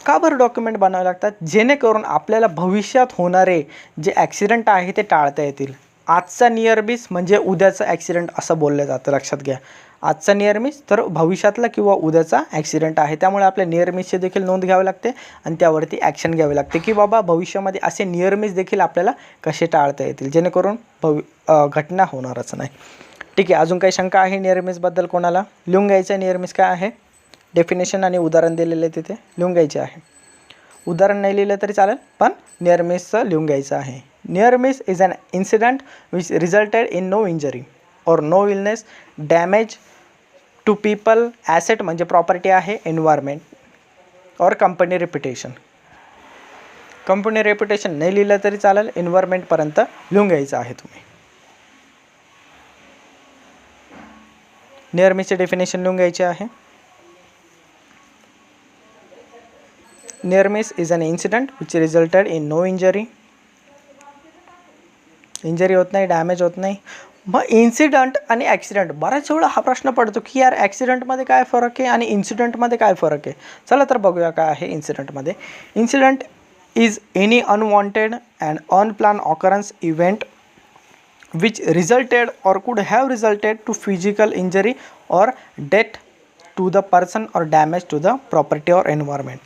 का बरं डॉक्युमेंट बनवावे लागतात? जेणेकरून आपल्याला भविष्यात होणारे जे ॲक्सिडेंट आहे ते टाळता येतील. आजचा नियर मिस म्हणजे उद्याचं ॲक्सिडेंट असं बोललं जातं, लक्षात घ्या. आजचा नियर मिस तर भविष्यातला किंवा उद्याचा ॲक्सिडेंट आहे. त्यामुळे आपल्या नियर मिसची देखील नोंद घ्यावी लागते आणि त्यावरती ॲक्शन घ्यावी लागते की बाबा भविष्यामध्ये असे नियर मिस देखील आपल्याला कसे टाळता येतील, जेणेकरून घटना होणारच नाही. ठीक आहे. अजून काही शंका आहे नियर मिसबद्दल कोणाला? लिहून घ्यायचं नियर मिस काय आहे, डेफिनेशन आणि उदाहरण दिलेलं आहे तिथे लिहून घ्यायचे आहे. उदाहरण नाही लिहिलं तरी चालेल, पण नियर मिसचं लिहून घ्यायचं आहे. Near miss is an incident which resulted in no injury or no illness, damage to people, asset म्हणजे प्रॉपर्टी आहे, environment or company reputation. Company reputation नाही लिहिलं तरी चालेल, एन्व्हायरमेंटपर्यंत लिहून घ्यायचं आहे तुम्ही. नियर मिसचे डेफिनेशन लिहून घ्यायचे आहे. Near miss is an incident which resulted in no injury, injury होत नाही, डॅमेज होत नाही. मग इन्सिडंट आणि ॲक्सिडेंट, बऱ्याच वेळा हा प्रश्न पडतो की यार ॲक्सिडेंटमध्ये काय फरक आहे आणि इन्सिडेंटमध्ये काय फरक आहे. चला तर बघूया काय आहे इन्सिडेंटमध्ये. Incident is any unwanted and unplanned occurrence event which resulted or could have resulted to physical injury or death to the person or damage to the property or environment.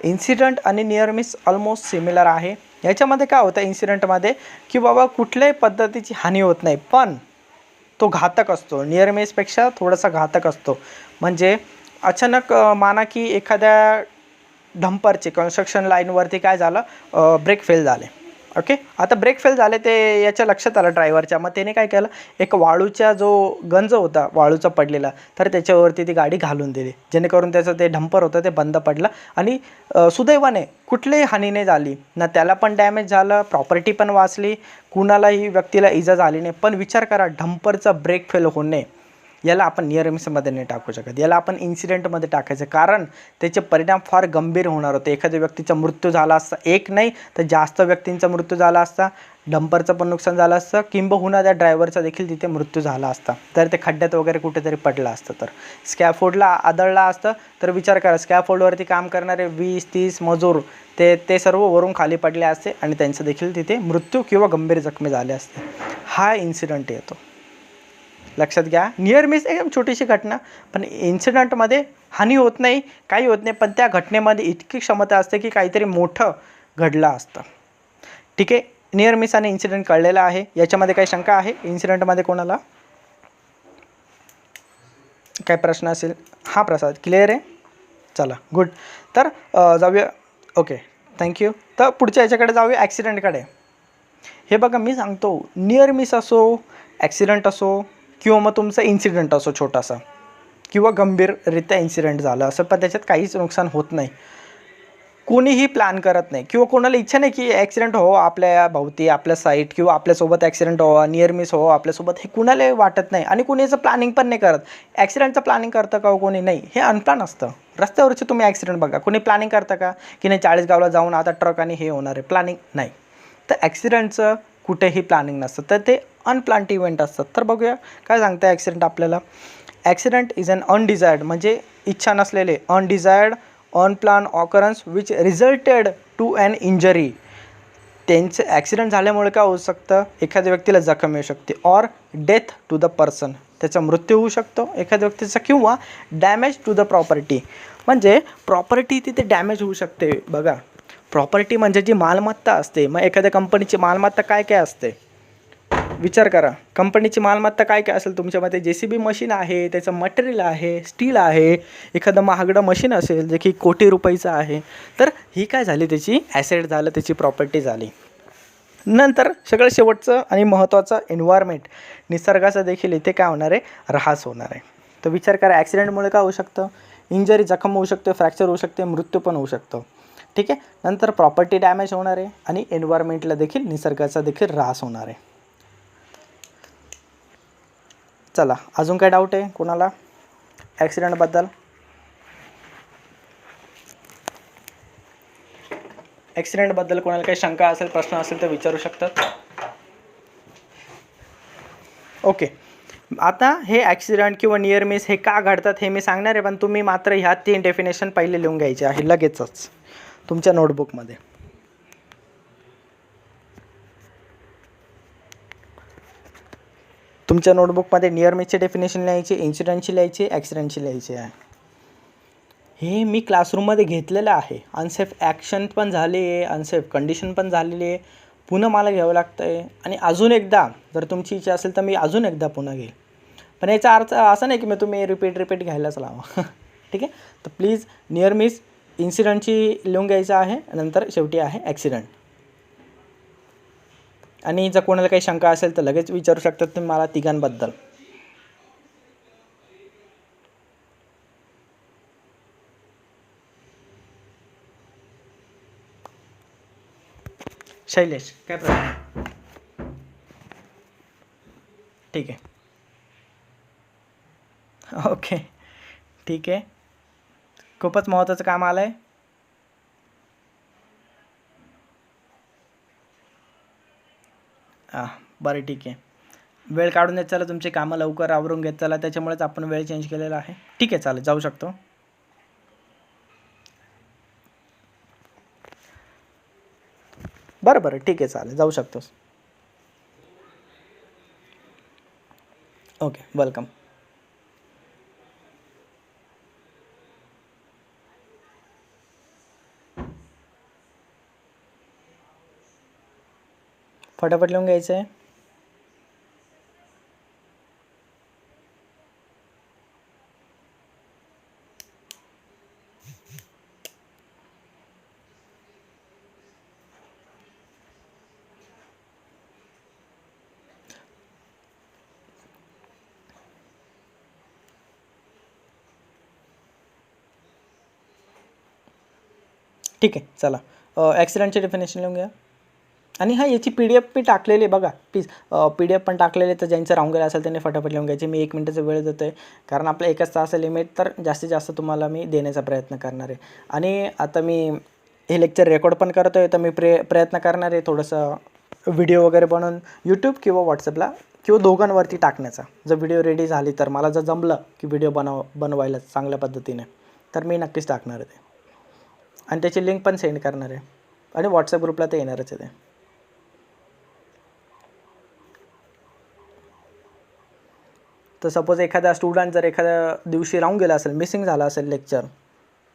Incident आणि नियर मिस ऑलमोस्ट सिमिलर आहे. याच्यामध्ये काय होतं इन्सिडेंटमध्ये की बाबा कुठल्याही पद्धतीची हानी होत नाही, पण तो घातक असतो. नियर मिसपेक्षा थोडासा घातक असतो. म्हणजे अचानक माना की एखाद्या डंपरचे कन्स्ट्रक्शन लाईनवरती काय झालं, ब्रेक फेल झाले. ओके, आता ब्रेक फेल झाले ते याच्या लक्षात आलं ड्रायव्हरच्या. मग त्याने काय केलं, एक वाळूचा जो गंज होता वाळूचा पडलेला, तर त्याच्यावरती ती गाडी घालून दिली, जेणेकरून त्याचं ते डंपर होतं ते बंद पडलं. आणि सुदैवाने कुठलीही हानी नाही झाली ना, त्याला पण डॅमेज झालं, प्रॉपर्टी पण वाचली, कुणालाही व्यक्तीला इजा झाली नाही. पण विचार करा, डंपरचा ब्रेक फेल होणे, याला आपण नियर मिसमध्ये नाही टाकू शकत, याला आपण इन्सिडेंटमध्ये टाकायचं. कारण त्याचे परिणाम फार गंभीर होणार होते. एखाद्या व्यक्तीचा मृत्यू झाला असता, एक नाही तर जास्त व्यक्तींचा मृत्यू झाला असता, डंपरचं पण नुकसान झालं असतं, किंबहुना त्या ड्रायव्हरचा देखील तिथे मृत्यू झाला असता. तर ते खड्ड्यात वगैरे कुठेतरी पडलं असतं, तर स्कॅफोल्डला आदळला असतं. तर विचार करा, स्कॅफोल्डवरती काम करणारे 20-30 मजूर ते सर्व वरून खाली पडले असते आणि त्यांचं देखील तिथे मृत्यू किंवा गंभीर जखमी झाले असते. हा इन्सिडेंट येतो, लक्षात घ्या. नियर मिस एकदम छोटीशी घटना, पण इन्सिडेंटमध्ये हानी होत नाही, काही होत नाही, पण त्या घटनेमध्ये इतकी क्षमता असते की काहीतरी मोठं घडलं असतं. ठीक आहे. नियर मिस आणि इन्सिडेंट कळलेला आहे. याच्यामध्ये काही शंका आहे इन्सिडेंटमध्ये कोणाला? काय प्रश्न असेल? हा प्रसाद क्लिअर आहे. चला गुड. तर जाऊया. Okay, thank you. तर पुढच्या याच्याकडे जाऊया, ॲक्सिडेंटकडे. हे बघा, मी सांगतो नियर मिस असो, ॲक्सिडेंट असो किंवा मग तुमचा इन्सिडेंट असो छोटासा किंवा गंभीररित्या इन्सिडेंट झालं असं, पण त्याच्यात काहीच नुकसान होत नाही. कोणीही प्लॅन करत नाही किंवा कोणाला इच्छा नाही की ॲक्सिडेंट हो आपल्या भोवती, आपल्या साईट किंवा आपल्यासोबत ॲक्सिडेंट हो, नियर मिस हो आपल्यासोबत, हे कुणालाही वाटत नाही. आणि कोणी याचं प्लॅनिंग पण नाही करत. ॲक्सिडेंटचं प्लॅनिंग करतं का कोणी? नाही, हे अनप्लॅन असतं. रस्त्यावरचे तुम्ही ॲक्सिडेंट बघा, कोणी प्लॅनिंग करतं का की नाही 40 गावला जाऊन आता ट्रक आणि हे होणार आहे, प्लॅनिंग नाही. तर ॲक्सिडेंटचं कुठेही प्लॅनिंग नसतं, तर ते अनप्लॅन्ड इव्हेंट असतात. तर बघूया काय सांगतं ॲक्सिडेंट आपल्याला. ॲक्सिडेंट इज अन अनडिझायर्ड, म्हणजे इच्छा नसलेले, undesired unplanned occurrence which resulted to an injury त्यांचं ॲक्सिडेंट झाल्यामुळे काय होऊ शकतं, एखाद्या व्यक्तीला जखम येऊ शकते or death to the person, त्याचा मृत्यू होऊ शकतो एखाद्या व्यक्तीचा, किंवा डॅमेज टू द प्रॉपर्टी, म्हणजे प्रॉपर्टी तिथे डॅमेज होऊ शकते. बघा, प्रॉपर्टी म्हणजे जी मालमत्ता असते. मग एखाद्या कंपनीची मालमत्ता काय काय असते विचार करा. कंपनीची मालमत्ता काय काय असेल तुमच्यामध्ये? JCB मशीन आहे, त्याचं मटेरियल आहे, स्टील आहे, एखादं महागडं मशीन असेल जे की कोटी रुपयाचं आहे, तर ही काय झाली, त्याची ॲसेट झालं, त्याची प्रॉपर्टी झाली. नंतर सगळं शेवटचं आणि महत्त्वाचं एन्व्हायरमेंट, निसर्गाचा देखील इथे काय होणार आहे, ऱ्हास होणार आहे. तर विचार करा, ॲक्सिडेंटमुळे काय होऊ शकतं, इंजरी, जखम होऊ शकते, फ्रॅक्चर होऊ शकते, मृत्यू पण होऊ शकतो. ठीक आहे. नंतर प्रॉपर्टी डॅमेज होणार आहे आणि एन्व्हायरमेंटला देखील, निसर्गाचा देखील ऱ्हास होणार आहे. चला, अजून काय डाऊट आहे कोणाला ॲक्सिडेंटबद्दल? ॲक्सिडेंटबद्दल कोणाला काही शंका असेल, प्रश्न असेल तर विचारू शकतात. ओके, आता हे ॲक्सिडेंट किंवा नियर मिस हे का घडतात हे मी सांगणार आहे, पण तुम्ही मात्र ह्या 3 डेफिनेशन पहिले लिहून घ्यायचे आहे लगेचच तुमच्या नोटबुकमध्ये. तुमच्या नोटबुकमध्ये नियर मिसचे डेफिनेशन लिहायचे, इन्सिडेंटची लिहायची, ॲक्सिडेंटची लिहायची आहे. हे मी क्लासरूममध्ये घेतलेलं आहे. अनसेफ ॲक्शन पण झाली आहे, अनसेफ कंडिशन पण झालेली आहे, पुन्हा मला घ्यावं लागतं आहे. आणि अजून एकदा जर तुमची इच्छा असेल तर मी अजून एकदा पुन्हा घेईल, पण याचा अर्थ असा नाही की मी तुम्ही रिपीट घ्यायलाच लावा. ठीक आहे. तर प्लीज नियर मिस, इन्सिडेंटची लिहून घ्यायचं आहे, नंतर शेवटी आहे ॲक्सिडेंट. आणि जर कोणाला काही शंका असेल तर लगेच विचारू शकतात तुम्ही मला तिघांबद्दल. शैलेश, काय प्रश्न? ठीक आहे. ओके, ठीक आहे. खूपच महत्त्वाचं काम आलं आहे. बरं, ठीक आहे. वेळ काढून देत चला, तुमची कामं लवकर आवरून घेत चला, त्याच्यामुळेच आपण वेळ चेंज केलेला आहे. ठीक आहे, चालेल, जाऊ शकतो. बरं, ठीक आहे, चालेल, जाऊ शकतोस. Okay, welcome. फटाफट लिहून घ्यायचं आहे. ठीक आहे, चला. ॲक्सिडेंटचे डेफिनेशन लिहून घ्या. आणि हां, याची PDF मी टाकलेली आहे बघा, प्लीज PDF पण टाकलेले, तर ज्यांचं राहून गेलं असेल त्यांनी फटाफट लिहून घ्यायचे. मी 1 मिनिटाचा वेळ देतो आहे, कारण आपलं 1च तास लिमिट, तर जास्तीत जास्त तुम्हाला मी देण्याचा प्रयत्न करणार आहे. आणि आता मी हे लेक्चर रेकॉर्ड पण करतो आहे, तर मी प्रयत्न करणार आहे थोडंसं व्हिडिओ वगैरे बनवून यूट्यूब किंवा व्हॉट्सअपला किंवा दोघांवरती टाकण्याचा. जर व्हिडिओ रेडी झाली तर, मला जर जमलं की व्हिडिओ बनवायला चांगल्या पद्धतीने, तर मी नक्कीच टाकणार आहे ते. आणि त्याची लिंक पण सेंड करणार आहे, आणि व्हॉट्सअप ग्रुपला ते येणारच आहे ते. तर सपोज एखादा स्टुडंट जर एखाद्या दिवशी राहून गेला असेल, मिसिंग झाला असेल लेक्चर,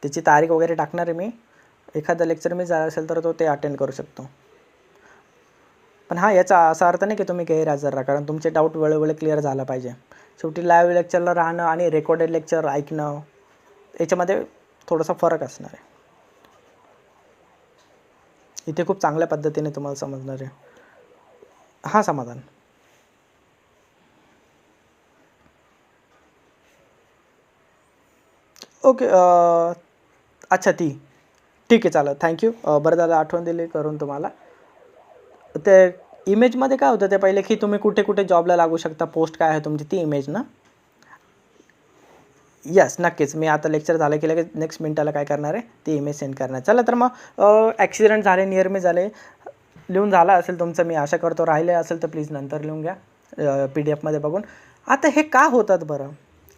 त्याची तारीख वगैरे टाकणार आहे मी. एखादा लेक्चर मिस झाला असेल तर तो ते अटेंड करू शकतो. पण हां, याचा असा अर्थ नाही की तुम्ही गैरहजर राहा, कारण तुमचे डाऊट वेळोवेळी क्लिअर झाला पाहिजे. शेवटी लाईव्ह लेक्चरला राहणं आणि रेकॉर्डेड लेक्चर ऐकणं, याच्यामध्ये थोडासा फरक असणार आहे. इथे खूप चांगल्या पद्धतीने तुम्हाला समजणार आहे. हां, समाधान. ओके, अच्छा, ठीक आहे, चालेल, थँक्यू. बरं झालं आठवण दिली करून तुम्हाला. ते इमेजमध्ये काय होतं ते पहिले, की तुम्ही कुठे कुठे जॉबला लागू शकता, पोस्ट काय आहे तुमची, ती इमेज ना? यस, नक्कीच. मी आता लेक्चर झालं की लगेच नेक्स्ट मिनिटाला काय करणार आहे, ती इमेज सेंड करणार. चला, तर मग ॲक्सिडेंट झाले, नियर मिस झाले, लिहून झाला असेल तुमचं, मी आशा करतो. राहिले असेल तर प्लीज नंतर लिहून घ्या PDF मध्ये बघून. आता हे का होतात बरं,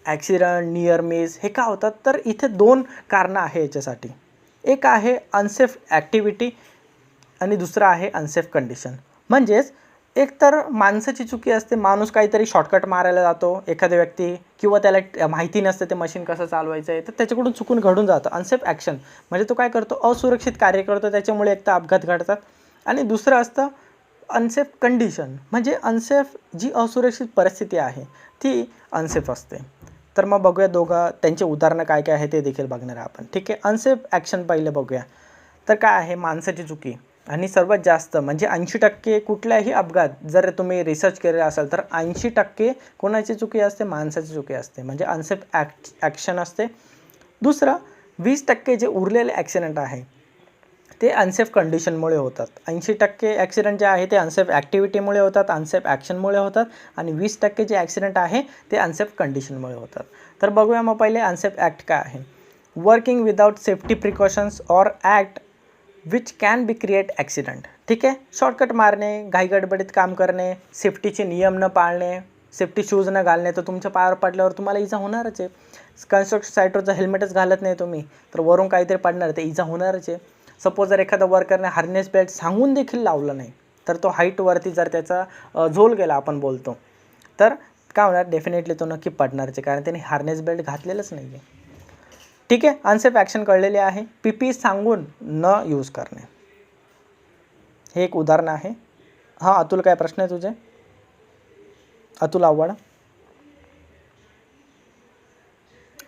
ॲक्सिडेंट, नियर मिस हे का होतात? तर इथे 2 कारणं आहे याच्यासाठी. एक आहे अनसेफ ॲक्टिव्हिटी, आणि दुसरं आहे अनसेफ कंडिशन. म्हणजेच एक तर माणसाची चुकी असते, माणूस काहीतरी शॉर्टकट मारायला जातो, एखाद्या व्यक्ती किंवा त्याला माहिती नसते ते मशीन कसं चालवायचं आहे, तर त्याच्याकडून चुकून घडून जातं. अनसेफ ॲक्शन म्हणजे तो काय करतो, असुरक्षित कार्य करतो, त्याच्यामुळे एक तर अपघात घडतात. आणि दुसरं असतं अनसेफ कंडिशन, म्हणजे अनसेफ जी असुरक्षित परिस्थिती आहे ती अनसेफ असते. तर मग बघूया त्यांचे उदाहरणं काय काय आहे ते देखील बघणार आहे आपण. ठीक आहे, अनसेफ ॲक्शन पहिले बघूया. तर काय आहे, माणसाची चुकी. आणि सर्वात जास्त म्हणजे 80% कुठल्याही अपघात जर तुम्ही रिसर्च केलेला असाल तर 80% कोणाची चुकी असते, माणसाची चुकी असते, म्हणजे अनसेफ ॲक्शन असते. दुसरं 20% जे उरलेले ॲक्सिडेंट आहे ते अनसेफ कंडिशनमुळे होतात. 80% ॲक्सिडेंट जे आहे ते अनसेफ ॲक्टिव्हिटीमुळे होतात, अनसेफ ॲक्शनमुळे होतात. आणि 20% जे ॲक्सिडेंट आहे ते अनसेफ कंडिशनमुळे होतात. तर बघूया मग पहिले अनसेफ ॲक्ट काय आहे. Working without safety precautions or act which can be create accident. ठीक आहे, शॉर्टकट मारणे, घाईगडबडीत काम करणे, सेफ्टीचे नियम न पाळणे, सेफ्टी शूज न घालणे, तर तुमच्या पायावर पडल्यावर तुम्हाला इजा होणारच आहे. कन्स्ट्रक्शन साईटवरचं हेल्मेटच घालत नाही तुम्ही तर वरून काहीतरी पडणार, ते इजा होणारच आहे. सपोज जर एखादा वर्करने हार्नेस बेल्ट सांगून देखील लावलं नाही तर तो हाईटवरती जर त्याचा झोल गेला आपण बोलतो तर काय होणार, डेफिनेटली तो नक्की पडणारच आहे, कारण त्याने हार्नेस बेल्ट घातलेलंच नाही आहे. ठीक आहे, अनसेफ ॲक्शन कळलेले आहे. PPE सांगून न यूज करणे हे एक उदाहरण आहे. हां, अतुल काय प्रश्न आहे तुझे? अतुल आव्हाड.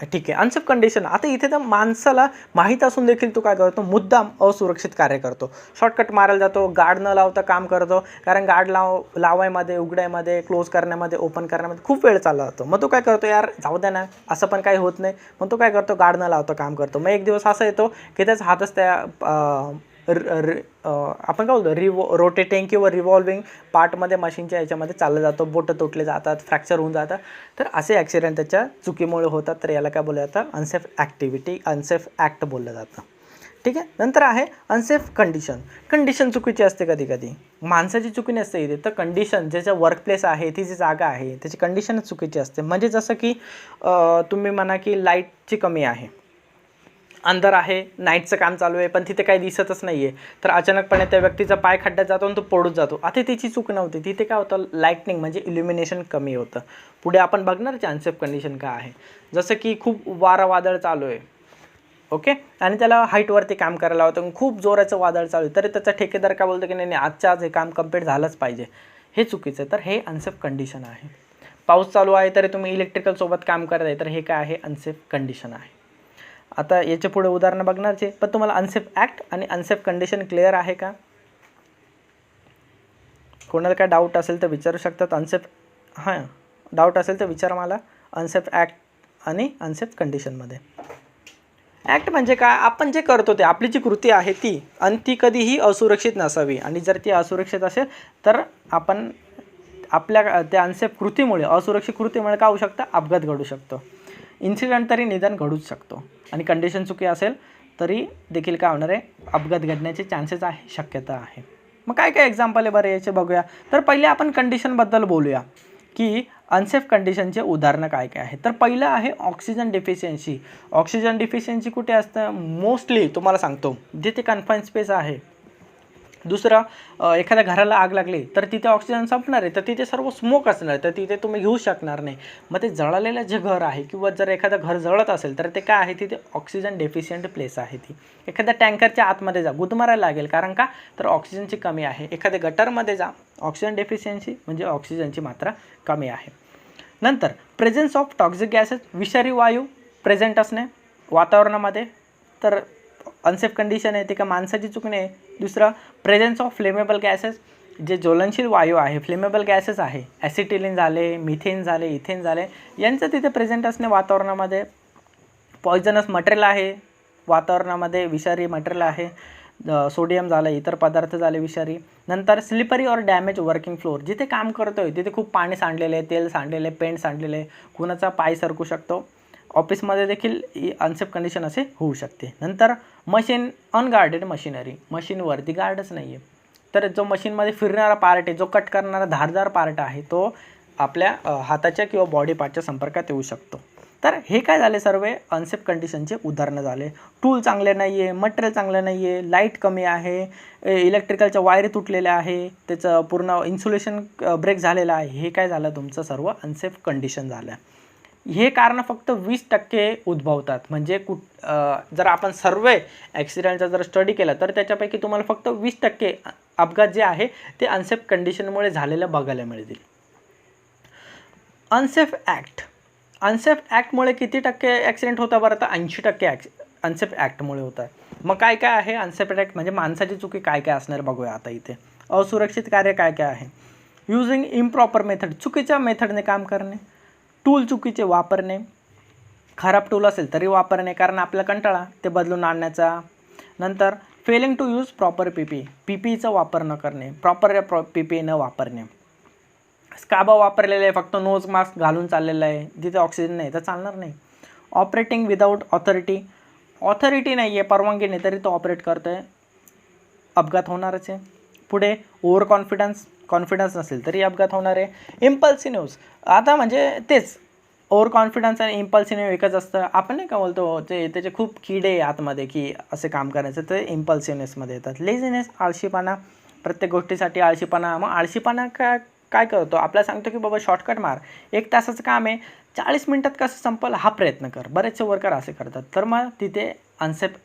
ठीक आहे, अनसेफ कंडिशन. आता इथे तर माणसाला माहीत असून देखील तो काय करतो, मुद्दाम असुरक्षित कार्य करतो, शॉर्टकट मारायला जातो, गार्ड न लावता काम करतो. कारण गार्ड लावायमध्ये, उघड्यामध्ये, क्लोज करण्यामध्ये, ओपन करण्यामध्ये खूप वेळ चालला जातो. मग तो काय करतो, यार जाऊ द्या ना, असं पण काही होत नाही. मग तो काय करतो, गार्ड न लावता काम करतो. मग एक दिवस असा येतो की त्याचा हातच त्या आपण काय बोलतो रोटेटिंग किंवा रिव्हॉल्विंग पार्टमध्ये मशीनच्या याच्यामध्ये चालला जातो, बोटं तुटले जातात, फ्रॅक्चर होऊन जातात. तर असे ॲक्सिडेंट त्याच्या चुकीमुळे होतात. तर याला काय बोललं जातं, अनसेफ ॲक्टिव्हिटी, अनसेफ ॲक्ट बोललं जातं. ठीक आहे, नंतर आहे अनसेफ कंडिशन. कंडिशन चुकीची असते कधी कधी, माणसाची चुकी नसते इथे, तर कंडिशन ज्याचं वर्क प्लेस आहे, ती जी जागा आहे त्याची कंडिशनच चुकीची असते. म्हणजे जसं की तुम्ही म्हणा की लाईटची कमी आहे, अंधार आहे, नाईटचं काम चालू आहे, पण तिथे काही दिसतच नाही आहे, तर अचानकपणे त्या व्यक्तीचा पाय खड्ड्यात जातो आणि तो पडून जातो. आता त्याची चूक नव्हती, तिथे काय होतं, लाईटनिंग म्हणजे इल्युमिनेशन कमी होतं. पुढे आपण बघणार अनसेफ कंडिशन काय आहे. जसं की खूप वादळ चालू आहे, ओके, आणि त्याला हाईटवरती काम करायला होतं, खूप जोराचं वादळ चालू आहे, तरी त्याचा ठेकेदार काय बोलतो की नाही आजच्या आज हे काम कंप्लीट झालंच पाहिजे. हे चुकीचं आहे, तर हे अनसेफ कंडिशन आहे. पाऊस चालू आहे तरी तुम्ही इलेक्ट्रिकलसोबत काम करत आहे, तर हे काय आहे, अनसेफ कंडिशन आहे. आता याच्या पुढे उदाहरणं बघणारचे, पण तुम्हाला अनसेफ ॲक्ट आणि अनसेफ कंडिशन क्लिअर आहे का? कोणाला काय डाऊट असेल तर विचारू शकतात. डाऊट असेल तर विचारा मला. अनसेफ ॲक्ट आणि अनसेफ कंडिशनमध्ये. ॲक्ट म्हणजे काय, आपण जे करतो ते आपली जी कृती आहे ती, आणि ती कधीही असुरक्षित नसावी, आणि जर ती असुरक्षित असेल तर आपण आपल्या त्या अनसेफ कृतीमुळे, असुरक्षित कृतीमुळे काय होऊ शकतं, अपघात घडू शकतो, इन्सिडेंट तरी निदान घडूच शकतो. आणि कंडिशन चुकी असेल तरी देखील काय होणार आहे, अपघात घडण्याचे चान्सेस आहे, शक्यता आहे. मग काय काय एक्झाम्पल आहे बरं याचे बघूया. तर पहिले आपण कंडिशनबद्दल बोलूया की अनसेफ कंडिशनचे उदाहरणं काय काय आहे. तर पहिलं आहे ऑक्सिजन डिफिशियन्सी. ऑक्सिजन डिफिशियन्सी कुठे असतं, मोस्टली तुम्हाला सांगतो जिथे कन्फाईन स्पेस आहे. दुसरं, एखाद्या घराला आग लागली तर तिथे ऑक्सिजन संपणार आहे, तर तिथे सर्व स्मोक असणार, तर तिथे तुम्ही घेऊ शकणार नाही. मग ते जळलेलं जे घर आहे किंवा जर एखादं घर जळत असेल तर ते काय आहे, तिथे ऑक्सिजन डेफिशियंट प्लेस आहे. ती एखाद्या टँकरच्या आतमध्ये जा, गुदमारायला लागेल, कारण का, तर ऑक्सिजनची कमी आहे. एखाद्या गटरमध्ये जा, ऑक्सिजन डेफिशियन्सी म्हणजे ऑक्सिजनची मात्रा कमी आहे. नंतर प्रेझेन्स ऑफ टॉक्झिक गॅसेस, विषारी वायू प्रेझेंट असणे वातावरणामध्ये, तर अनसेफ कंडिशन आहे, ते का माणसाची चूक नाही. दुसरं, प्रेझेन्स ऑफ फ्लेमेबल गॅसेस, जे ज्वलनशील वायू आहे, फ्लेमेबल गॅसेस आहे, ॲसिटिलीन झाले, मिथेन झाले, इथेन झाले, यांचं तिथे प्रेझेंट असणे वातावरणामध्ये. पॉयझनस मटेरियल आहे वातावरणामध्ये, विषारी मटेरियल आहे, सोडियम झालं, इतर पदार्थ झाले विषारी. नंतर स्लिपरी और डॅमेज वर्किंग फ्लोअर, जिथे काम करतो आहे तिथे खूप पाणी सांडलेलं आहे, तेल सांडलेलं आहे, पेंट सांडलेलं आहे, कुणाचा पाय सरकू शकतो. ऑफिसमध्ये देखील अनसेफ कंडिशन असे होऊ शकते. नंतर मशीन, अनगार्डेड मशिनरी, मशीनवरती गार्डच नाही आहे, तर जो मशीनमध्ये फिरणारा पार्ट आहे, जो कट करणारा धारदार पार्ट आहे, तो आपल्या हाताच्या किंवा बॉडी पार्टच्या संपर्कात येऊ शकतो. तर हे काय झाले सर्व अनसेफ कंडिशनचे उदाहरणं झाले. टूल चांगले नाही आहे, मटेरियल चांगलं नाही आहे, लाईट कमी आहे, इलेक्ट्रिकलच्या वायरी तुटलेल्या आहे, त्याचं पूर्ण इन्सुलेशन ब्रेक झालेलं आहे. हे काय झालं तुमचं सर्व अनसेफ कंडिशन झालं. हे कारण फक्त 20% उद्भवतात. म्हणजे जर आपण सर्व ॲक्सिडेंटचा जर स्टडी केला तर त्याच्यापैकी तुम्हाला फक्त 20% अपघात जे आहे ते अनसेफ कंडिशनमुळे झालेलं बघायला मिळतील. अनसेफ ॲक्टमुळे किती टक्के ॲक्सिडेंट होता बरं? तर 80% अनसेफ ॲक्टमुळे होत आहे. मग काय काय आहे अनसेफ ॲक्ट म्हणजे माणसाची चुकी काय काय असणार बघूया आता इथे. असुरक्षित कार्य काय काय आहे? युजिंग इम्प्रॉपर मेथड, चुकीच्या मेथडने काम करणे, टूल चुकीचे वापरणे, खराब टूल असेल तरी वापरणे कारण आपल्याला कंटाळा ते बदलून आणण्याचा. नंतर फेलिंग टू यूज प्रॉपर PPEचा वापर न करणे, प्रॉपर PPE न वापरणे. स्काबा वापरलेलं आहे, फक्त नोज मास्क घालून चाललेलं आहे, तिथे ऑक्सिजन नाही तर चालणार नाही. ऑपरेटिंग विदाऊट ऑथॉरिटी नाही आहे, परवानगी नाही तरी तो ऑपरेट करतो आहे, अपघात होणारच आहे. पुढे ओव्हर कॉन्फिडन्स नसेल तरी अपघात होणार आहे. इम्पल्सिव्ह आता म्हणजे तेच ओव्हर कॉन्फिडन्स आणि इम्पल्सिव्ह एकच असतं. आपण नाही का बोलतो त्याचे खूप किडे आतमध्ये की असे काम करायचं, ते इम्पल्सिव्हनेसमध्ये येतात. लेझीनेस, आळशीपणा, प्रत्येक गोष्टीसाठी आळशीपणा. मग आळशीपणा काय करतो? आपल्याला सांगतो की बाबा शॉर्टकट मार, 1 तासाचं काम आहे 40 मिनिटात कसं संपल हा प्रयत्न कर. बरेचसे वर्कर असे करतात, तर मग तिथे अनसेफ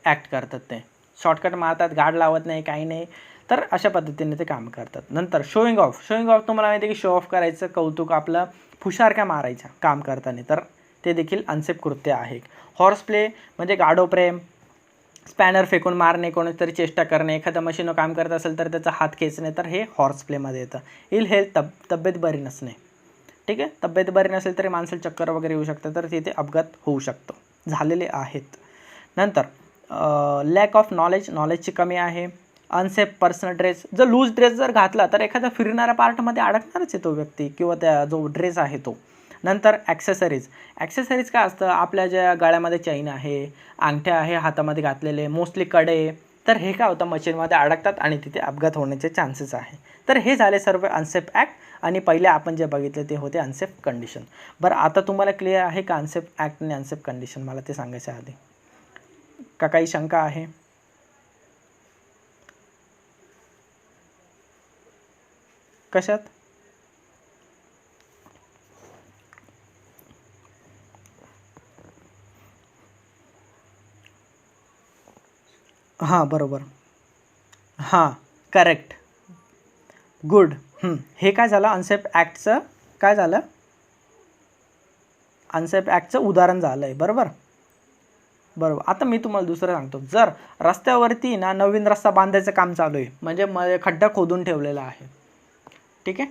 ॲक्ट करतात. ते शॉर्टकट मारतात, गाड लावत नाही, काही नाही, तर अशा पद्धतीने ते काम करतात. नंतर शोईंग ऑफ तुम्हाला माहिती आहे की शो ऑफ करायचं, कौतुक आपलं फुशारक्या मारायच्या काम करताना, तर ते देखील अनसेफ कृत्य आहे. हॉर्स प्ले म्हणजे गाढव प्रेम, स्पॅनर फेकून मारणे, कोणीतरी चेष्टा करणे, एखाद्या मशीनवर काम करत असेल तर त्याचा हात खेचणे, तर हे हॉर्स प्लेमध्ये येतं. इल हेल्थ, तब्येत बरी नसणे. ठीक आहे, तब्येत बरी नसेल तरी माणसाला चक्कर वगैरे येऊ शकतं, तर तिथे अपघात होऊ शकतो, झालेले आहेत. नंतर लॅक ऑफ नॉलेजची कमी आहे. अनसेफ पर्सनल ड्रेस, जर लूज ड्रेस जर घातला तर एखाद्या फिरणाऱ्या पार्टमध्ये अडकणारच आहे तो व्यक्ती किंवा त्या जो ड्रेस आहे तो. नंतर ॲक्सेसरीज काय असतं? आपल्या ज्या गळ्यामध्ये चैन आहे, अंगठ्या आहे हातामध्ये घातलेले, मोस्टली कडे, तर हे काय होतं मशीनमध्ये अडकतात आणि तिथे अपघात होण्याचे चान्सेस आहे. तर हे झाले सर्व अनसेफ ॲक्ट आणि पहिले आपण जे बघितले ते होते अनसेफ कंडिशन. बरं, आता तुम्हाला क्लिअर आहे का अनसेफ ॲक्ट आणि अनसेफ कंडिशन? मला ते सांगायचं आधी का काही शंका आहे? कशात? हां, बरोबर. हां, करेक्ट, गुड. हे काय झालं? अनसेफ ॲक्टचं काय झालं? अनसेफ ॲक्टचं उदाहरण झालं आहे. बरोबर. आता मी तुम्हाला दुसरं सांगतो. जर रस्त्यावरती ना नवीन रस्ता बांधायचं काम चालू आहे, म्हणजे खड्डा खोदून ठेवलेला आहे, ठीक आहे,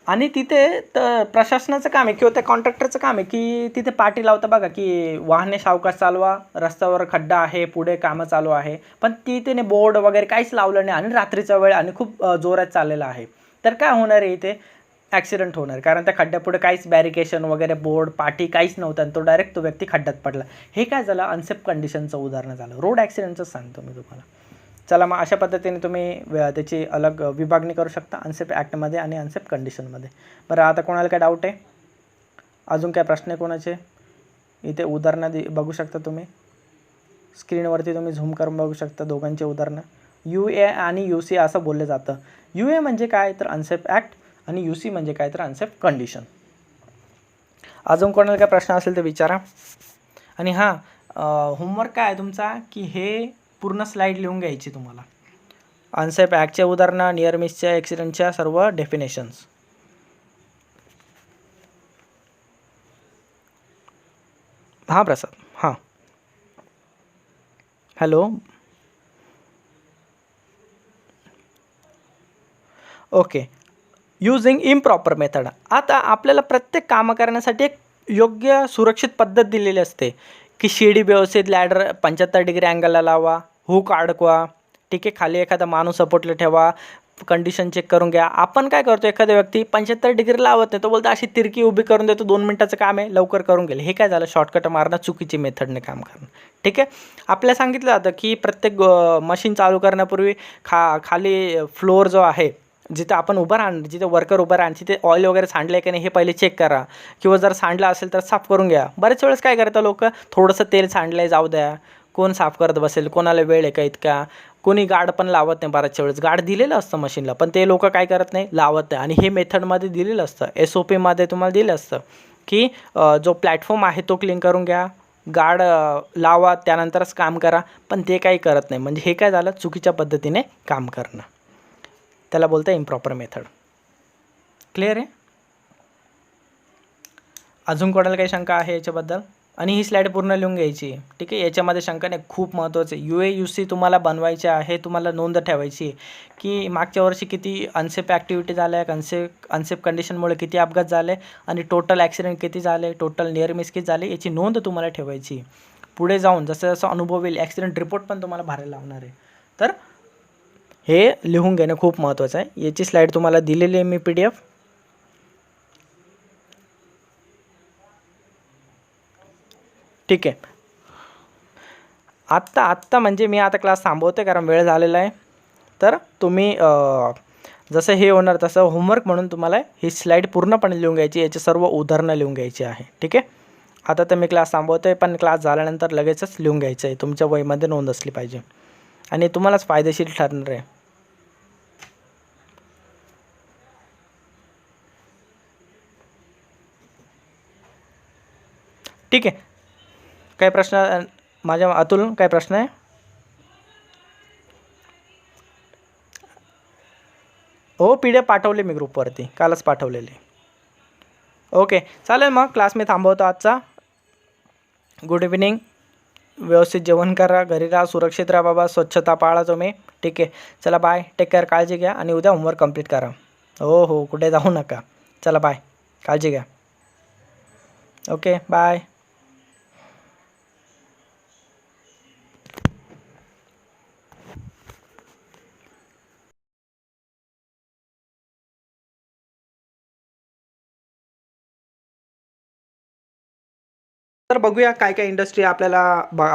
आणि तिथे तर प्रशासनाचं काम आहे किंवा त्या कॉन्ट्रॅक्टरचं काम आहे की तिथे पाटी लावतं बघा की वाहने सावकाश चालवा, रस्त्यावर खड्डा आहे, पुढे कामं चालू आहे, पण तिथे बोर्ड वगैरे काहीच लावलं नाही आणि रात्रीचा वेळ आणि खूप जोरात चाललेला आहे, तर काय होणार आहे? इथे ॲक्सिडेंट होणार, कारण त्या खड्ड्यापुढे काहीच बॅरिकेशन वगैरे बोर्ड पाटी काहीच नव्हतं आणि तो डायरेक्ट तो व्यक्ती खड्ड्यात पडला. हे काय झालं? अनसेफ कंडिशनचं उदाहरण झालं. रोड ॲक्सिडेंटचं सांगतो मी तुम्हाला. चला, मग अशा पद्धतीने तुम्ही त्याची अलग विभागणी करू शकता अनसेफ ॲक्टमध्ये आणि अनसेफ कंडिशनमध्ये. बरं, आता कोणाला काय डाऊट आहे? अजून काय प्रश्न आहे कोणाचे? इथे उदाहरणं बघू शकता तुम्ही स्क्रीनवरती, तुम्ही झूम करून बघू शकता दोघांचे उदाहरणं. UA आणि UC असं बोललं जातं. UA म्हणजे काय? तर अनसेफ ॲक्ट, आणि UC म्हणजे काय? तर अनसेफ कंडिशन. अजून कोणाला काय प्रश्न असेल तर विचारा. आणि हां, होमवर्क काय आहे तुमचा की हे पूर्ण स्लाईड लिहून घ्यायची तुम्हाला. अनसेफ ॲक्टचे उदाहरणं, नियर मिसच्या, ॲक्सिडेंटच्या सर्व डेफिनेशन्स. हां प्रसाद, हां, hello, okay. Using improper method. आता आपल्याला प्रत्येक कामं करण्यासाठी एक योग्य सुरक्षित पद्धत दिलेली असते की शिडी व्यवस्थित, लॅडर 75 डिग्री अँगलला लावा, हुक अडकवा, ठीक आहे, खाली एखादा माणूस सपोर्टला ठेवा, कंडिशन चेक करून घ्या. आपण काय करतो? एखादा व्यक्ती 75 डिग्री लावत नाही, तो बोलतो अशी तिरकी उभी करून देतो, 2 मिनिटाचं काम आहे, लवकर करून गेले. हे काय झालं? शॉर्टकट मारणं, चुकीची मेथडने काम करणं. ठीक आहे, आपल्याला सांगितलं जातं की प्रत्येक मशीन चालू करण्यापूर्वी खाली फ्लोअर जो आहे जिथे आपण उभं राहणार, जिथे वर्कर उभं राहणार, तिथे ऑइल वगैरे सांडलं आहे की नाही हे पहिले चेक करा, किंवा जर सांडलं असेल तर साफ करून घ्या. बरेच वेळेस काय करतात लोक, थोडंसं तेल सांडलं आहे जाऊ द्या, कोण साफ करत बसेल, कोणाला वेळ आहे का इतका, कोणी गार्ड पण लावत नाही. बऱ्याचशा वेळेस गार्ड दिलेलं असतं मशीनला, पण ते लोक काय करत नाही, लावत नाही. आणि हे मेथडमध्ये दिलेलं असतं, SOPमध्ये तुम्हाला दिलं असतं की जो प्लॅटफॉर्म आहे तो क्लीन करून घ्या, गार्ड लावा, त्यानंतरच काम करा. पण ते काही करत नाही. म्हणजे हे काय झालं, चुकीच्या पद्धतीने काम करणं, त्याला बोलतं इम्प्रॉपर मेथड. क्लिअर आहे? अजून कोणाला काही शंका आहे याच्याबद्दल? आणि ही स्लाईड पूर्ण लिहून घ्यायची, ठीक आहे. याच्यामध्ये शंका नाही, खूप महत्त्वाचं आहे. UA/UC तुम्हाला बनवायचे आहे, तुम्हाला नोंद ठेवायची की मागच्या वर्षी किती अनसेफ ॲक्टिव्हिटी झाल्या, अनसेफ कंडिशनमुळे किती अपघात झाले, आणि टोटल ॲक्सिडेंट किती झाले, टोटल नियर मिस किती झाले, याची नोंद तुम्हाला ठेवायची. पुढे जाऊन जसं जसं अनुभव येईल, ॲक्सिडेंट रिपोर्ट पण तुम्हाला भरायला लावणार आहे. तर हे लिहून घेणं खूप महत्त्वाचं आहे. याची स्लाईड तुम्हाला दिलेली आहे मी PDF. ठीक आहे. आत्ता म्हणजे मी आता क्लास थांबवते कारण वेळ झालेला आहे. तर तुम्ही जसं हे होणार तसं होमवर्क म्हणून तुम्हाला ही स्लाईड पूर्णपणे लिहून घ्यायची, याचे सर्व उदाहरणं लिहून घ्यायची आहे. ठीक आहे. आता तर मी क्लास थांबवतो आहे, पण क्लास झाल्यानंतर लगेचच लिहून घ्यायचं आहे, तुमच्या वहीमध्ये नोंद असली पाहिजे आणि तुम्हालाच फायदेशीर ठरणार आहे. ठीक आहे. काही प्रश्न माझ्या अतुल, काय प्रश्न आहे? हो, PDF पाठवले मी ग्रुपवरती, कालच पाठवलेले. ओके, चालेल. मग क्लास मी थांबवतो आजचा. Good evening. व्यवस्थित जेवण करा, घरी राहा, सुरक्षित राहा बाबा, स्वच्छता पाळा तुम्ही. ठीक आहे. चला बाय, टेक केअर, काळजी घ्या, आणि उद्या होमवर्क कंप्लीट करा. हो, कुठे जाऊ नका. चला बाय, काळजी घ्या. Okay, bye. तर बघूया काय काय इंडस्ट्री आपल्याला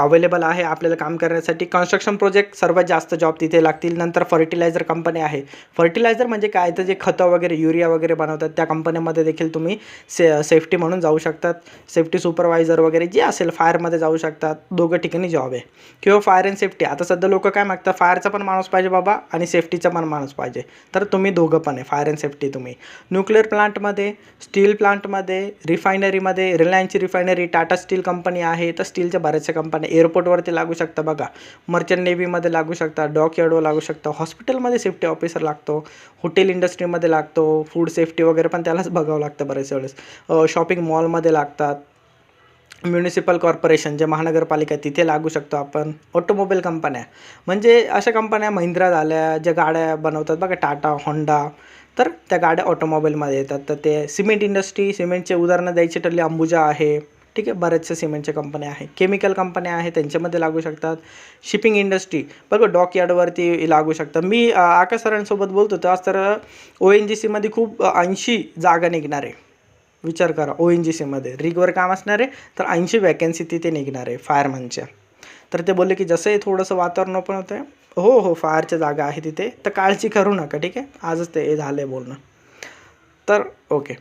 अवेलेबल आहे आपल्याला काम करण्यासाठी. कन्स्ट्रक्शन प्रोजेक्ट सर्वात जास्त जॉब तिथे लागतील. नंतर फर्टिलायझर कंपनी आहे. फर्टिलायझर म्हणजे काय, तर जे खतं वगैरे, युरिया वगैरे बनवतात त्या कंपन्यांमध्ये देखील तुम्ही सेफ्टी म्हणून जाऊ शकतात. सेफ्टी सुपरवायझर वगैरे जे असेल, फायरमध्ये जाऊ शकतात. दोघं ठिकाणी जॉब आहे. किंवा फायर अँड सेफ्टी, आता सध्या लोक काय मागतात, फायरचा पण माणूस पाहिजे बाबा आणि सेफ्टीचा पण माणूस पाहिजे. तर तुम्ही दोघं पण आहे, फायर अँड सेफ्टी तुम्ही. न्यूक्लिअर प्लांटमध्ये, स्टील प्लांटमध्ये, रिफायनरीमध्ये, रिलायन्सची रिफायनरी, टाटा स्टील कंपनी आहे. तर स्टीलच्या बऱ्याचशा कंपन्या, एअरपोर्टवरती लागू शकता बघा, मर्चंट नेव्हीमध्ये लागू शकता, डॉक यार्डवर लागू शकता, हॉस्पिटलमध्ये सेफ्टी ऑफिसर लागतो, हॉटेल इंडस्ट्रीमध्ये लागतो, फूड सेफ्टी वगैरे पण त्यालाच बघावं लागतं बरेच वेळेस, शॉपिंग मॉलमध्ये लागतात, म्युनिसिपल कॉर्पोरेशन जे महानगरपालिका तिथे लागू शकतो आपण, ऑटोमोबाईल कंपन्या म्हणजे अशा कंपन्या, महिंद्रा झाल्या, ज्या गाड्या बनवतात बघा, टाटा, होंडा, तर त्या गाड्या ऑटोमोबाईलमध्ये येतात. तर ते सिमेंट इंडस्ट्री, सिमेंटचे उदाहरणं द्यायची ठरली, अंबुजा आहे. ठीक आहे, बऱ्याचशा सिमेंटच्या कंपन्या आहे. केमिकल कंपन्या आहे, त्यांच्यामध्ये लागू शकतात. शिपिंग इंडस्ट्री बघा, डॉक यार्डवरती लागू शकतात. मी आकाश सरांसोबत बोलतो आज, तर ONGCमध्ये खूप 80 जागा निघणार आहे. विचार करा, ONGCमध्ये रिगवर काम असणार आहे, तर 80 वॅकन्सी तिथे निघणार आहे फायरमनच्या. तर ते बोलले की जसंही थोडंसं वातावरण ओपन होतं आहे, हो फायरच्या जागा आहे तिथे, तर काळजी करू नका. ठीक आहे, आजच ते झालं आहे बोलणं. तर ओके,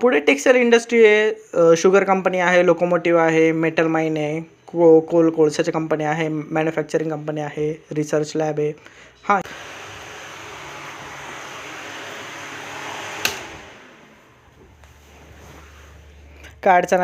पुढे टेक्सटाईल इंडस्ट्री आहे, शुगर कंपनी आहे, लोकोमोटिव्ह आहे, मेटल माईन आहे, कोळशाच्या कंपनी आहे, मॅन्युफॅक्चरिंग कंपनी आहे, रिसर्च लॅब आहे. हां, काय अडचण